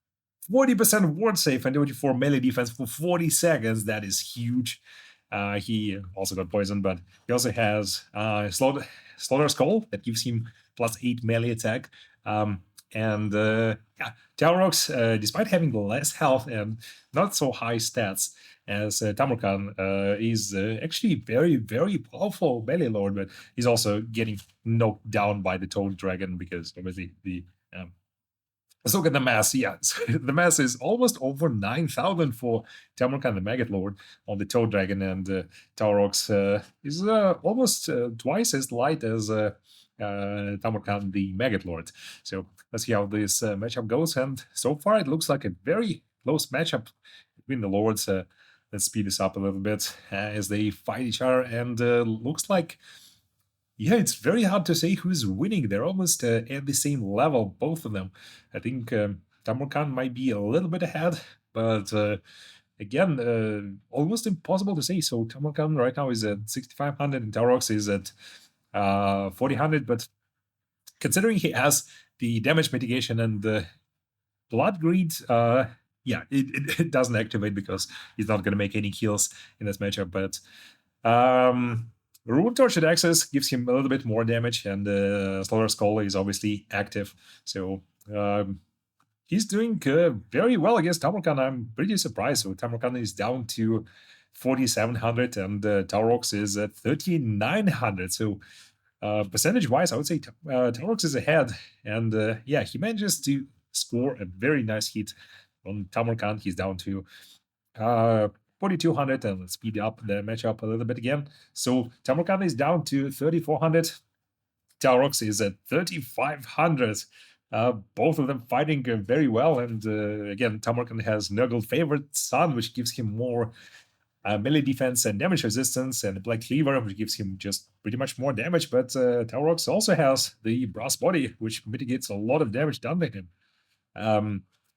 40% ward save and 24 melee defense for 40 seconds. That is huge. He also got poisoned, but he also has Slaughter Skull that gives him +8 melee attack. Yeah, Taurox, despite having less health and not so high stats as Tamarkan, is actually very, very powerful melee lord, but he's also getting knocked down by the Toad Dragon because obviously the let's look at the mass. Yeah, the mass is almost over 9,000 for Tamarkan, the Maggot Lord, on the Toad Dragon, and Taurox is almost twice as light as Tamarkan, the Maggot Lord. So let's see how this matchup goes, and so far it looks like a very close matchup between the lords. Let's speed this up a little bit as they fight each other, and looks like, yeah, it's very hard to say who's winning. They're almost at the same level, both of them. I think Tamarkan might be a little bit ahead, but again, almost impossible to say. So Tamarkan right now is at 6,500 and Taurox is at 4,000, but considering he has the damage mitigation and the Blood Greed, yeah, it doesn't activate because he's not going to make any kills in this matchup, but Rune Tortured Access gives him a little bit more damage, and Slaughter Skull is obviously active, so he's doing very well against Tamarkan. I'm pretty surprised. So Tamarkan is down to 4,700, and Taurox is at 3,900. So percentage-wise, I would say Taurox is ahead, and yeah, he manages to score a very nice hit on Tamarkan. He's down to 4,200, and let's speed up the matchup a little bit again. So Tamarkan is down to 3,400. Taurox is at 3,500. Both of them fighting very well, and again, Tamarkan has Nurgle Favorite Son, which gives him more melee defense and damage resistance, and the Black Cleaver, which gives him just pretty much more damage. But Taurox also has the Brass Body, which mitigates a lot of damage done to him.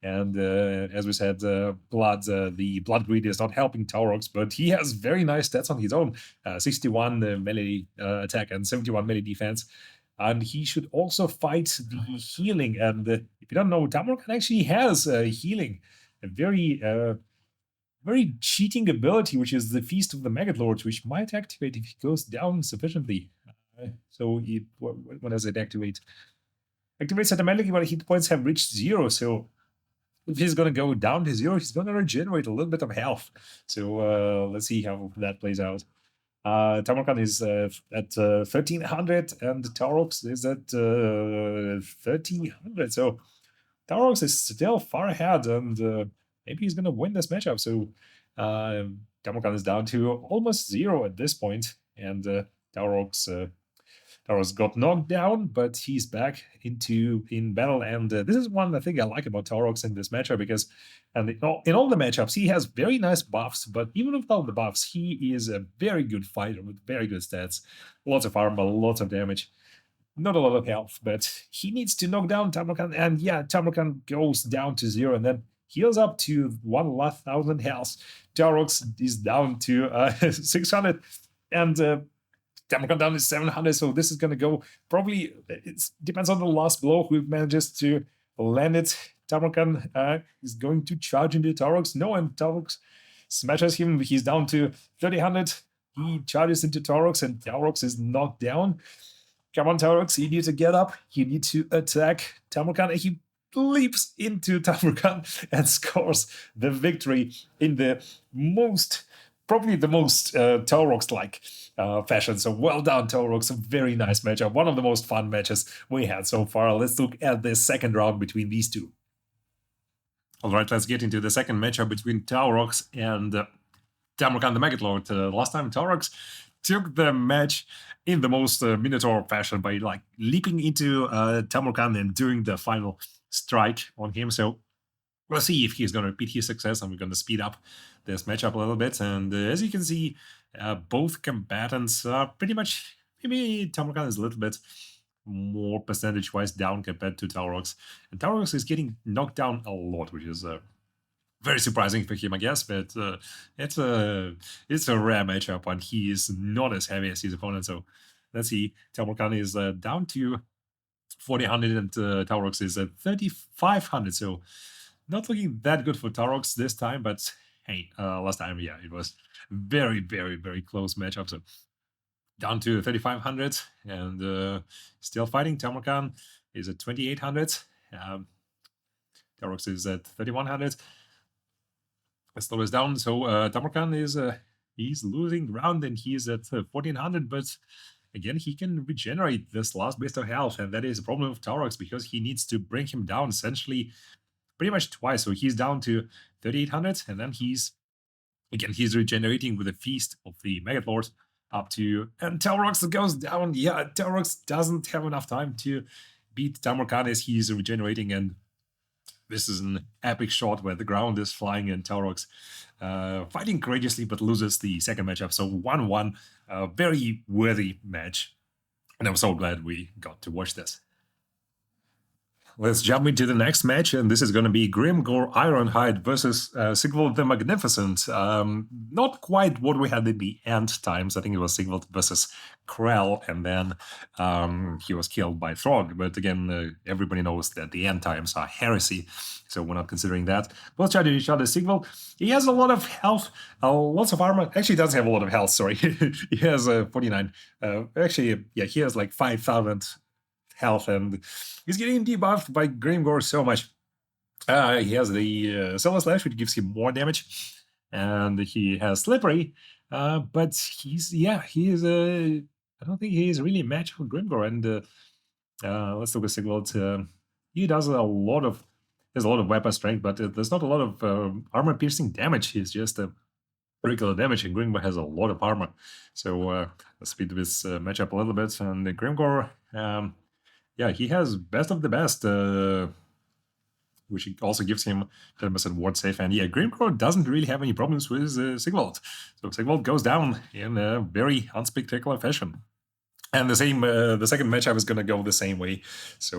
And as we said, the Blood Greed is not helping Taurox, but he has very nice stats on his own. 61 melee attack and 71 melee defense. And he should also fight the healing. And if you don't know, Tamurkan actually has healing. A very cheating ability, which is the Feast of the Megatlords, which might activate if he goes down sufficiently. When does it activate? Activates automatically when hit points have reached 0. So if he's going to go down to 0, he's going to regenerate a little bit of health. So let's see how that plays out. Tamarkan is at 1300 and Taurox is at 1300. So Taurox is still far ahead, and maybe he's going to win this matchup. So Tamarkan is down to almost 0 at this point, and Taurox got knocked down, but he's back in battle. And this is one thing I like about Taurox in this matchup, because in all the matchups, he has very nice buffs, but even without the buffs, he is a very good fighter with very good stats. Lots of armor, lots of damage. Not a lot of health, but he needs to knock down Tamarkan. And yeah, Tamarkan goes down to 0 and then heals up to 1,000 health. Taurox is down to 600. And Tamarkan down is 700, so this is going to go probably, it depends on the last blow who manages to land it. Tamarkan is going to charge into Taurox. No, and Taurox smashes him. He's down to 3,000. He charges into Taurox, and Taurox is knocked down. Come on, Taurox, you need to get up. You need to attack Tamarkan. And he leaps into Tamarkan and scores the victory in the probably the most Taurox-like fashion. So well done, Taurox. A very nice matchup. One of the most fun matches we had so far. Let's look at the second round between these two. All right, let's get into the second matchup between Taurox and Tamarkan the Megatlord. Last time, Taurox took the match in the most Minotaur fashion by leaping into Tamarkan and doing the final strike on him. So we'll see if he's going to repeat his success, and we're going to speed up this matchup a little bit. And as you can see, both combatants are pretty much, maybe Tamarkan is a little bit more percentage-wise down compared to Taurox. And Taurox is getting knocked down a lot, which is very surprising for him, I guess. But it's a rare matchup, and he is not as heavy as his opponent. So let's see. Tamarkan is down to 4,000, and Taurox is at 3,500. So not looking that good for Taurox this time, but hey, last time, yeah, it was very, very, very close matchup. So down to 3,500 and still fighting. Tamarkan is at 2,800. Taurox is at 3,100. Let's slow this down. So Tamarkan is he's losing ground, and he's at 1,400, but again, he can regenerate this last bit of health, and that is a problem with Taurox, because he needs to bring him down essentially pretty much twice. So he's down to 3,800, and then he's regenerating with a Feast of the Megatlord up to, and Taurox goes down. Yeah, Taurox doesn't have enough time to beat Tamarkan as he's regenerating, and this is an epic shot where the ground is flying, and Taurox fighting courageously but loses the second matchup. So 1-1, a very worthy match, and I'm so glad we got to watch this. Let's jump into the next match, and this is going to be Grimgor Ironhide versus Sigvald the Magnificent. Not quite what we had in the end times. I think it was Sigvald versus Krell, and then he was killed by Throg. But again, everybody knows that the end times are heresy, so we're not considering that. Both try to each other. Sigvald, he has a lot of health, lots of armor. Actually, he doesn't have a lot of health, sorry. He has 49. Actually, yeah, he has like 5,000 health, and he's getting debuffed by Grimgor so much. He has the Silver Slash, which gives him more damage, and he has Slippery, but he is I don't think he is really a match for Grimgor. And let's look at Sigvald. He does a lot of weapon strength, but there's not a lot of armor piercing damage. He's just regular damage, and Grimgor has a lot of armor. So let's speed this matchup a little bit. And Grimgor, yeah, he has best of the best which also gives him 10% ward save. And yeah, Grimgor doesn't really have any problems with Sigvald. So Sigvald goes down in a very unspectacular fashion. And the second matchup is going to go the same way. So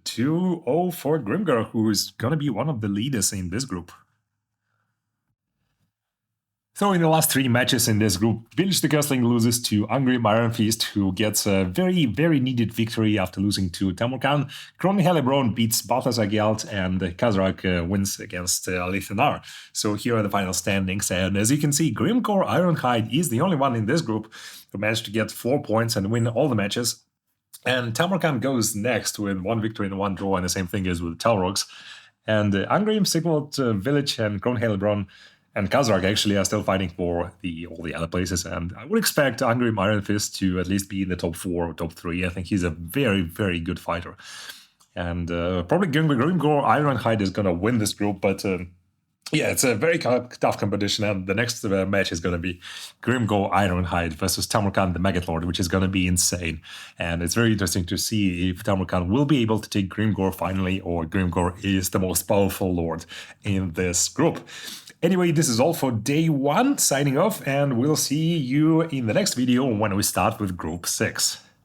2-0 for Grimgor, who is going to be one of the leaders in this group. So in the last 3 matches in this group, Village the Curseling loses to Angrim Iron Fist, who gets a very, very needed victory after losing to Tamurkhan. Kron Helebron beats Balthazar Gelt, and Kazrak wins against Lithanar. So here are the final standings, and as you can see, Grimgor Ironhide is the only one in this group who managed to get 4 points and win all the matches. And Tamurkhan goes next with 1 victory and 1 draw, and the same thing is with Talrogs. And Angrim, Sigvald, Village, and Kron Helebron and Kazrak actually are still fighting for all the other places, and I would expect Angrim Iron Fist to at least be in the top 4 or top 3. I think he's a very, very good fighter. And probably Grimgor Ironhide is going to win this group, but yeah, it's a very tough competition, and the next match is going to be Grimgor Ironhide versus Tamurkhan the Maggot Lord, which is going to be insane. And it's very interesting to see if Tamurkhan will be able to take Grimgor finally, or Grimgor is the most powerful lord in this group. Anyway, this is all for day 1, signing off, and we'll see you in the next video when we start with Group 6.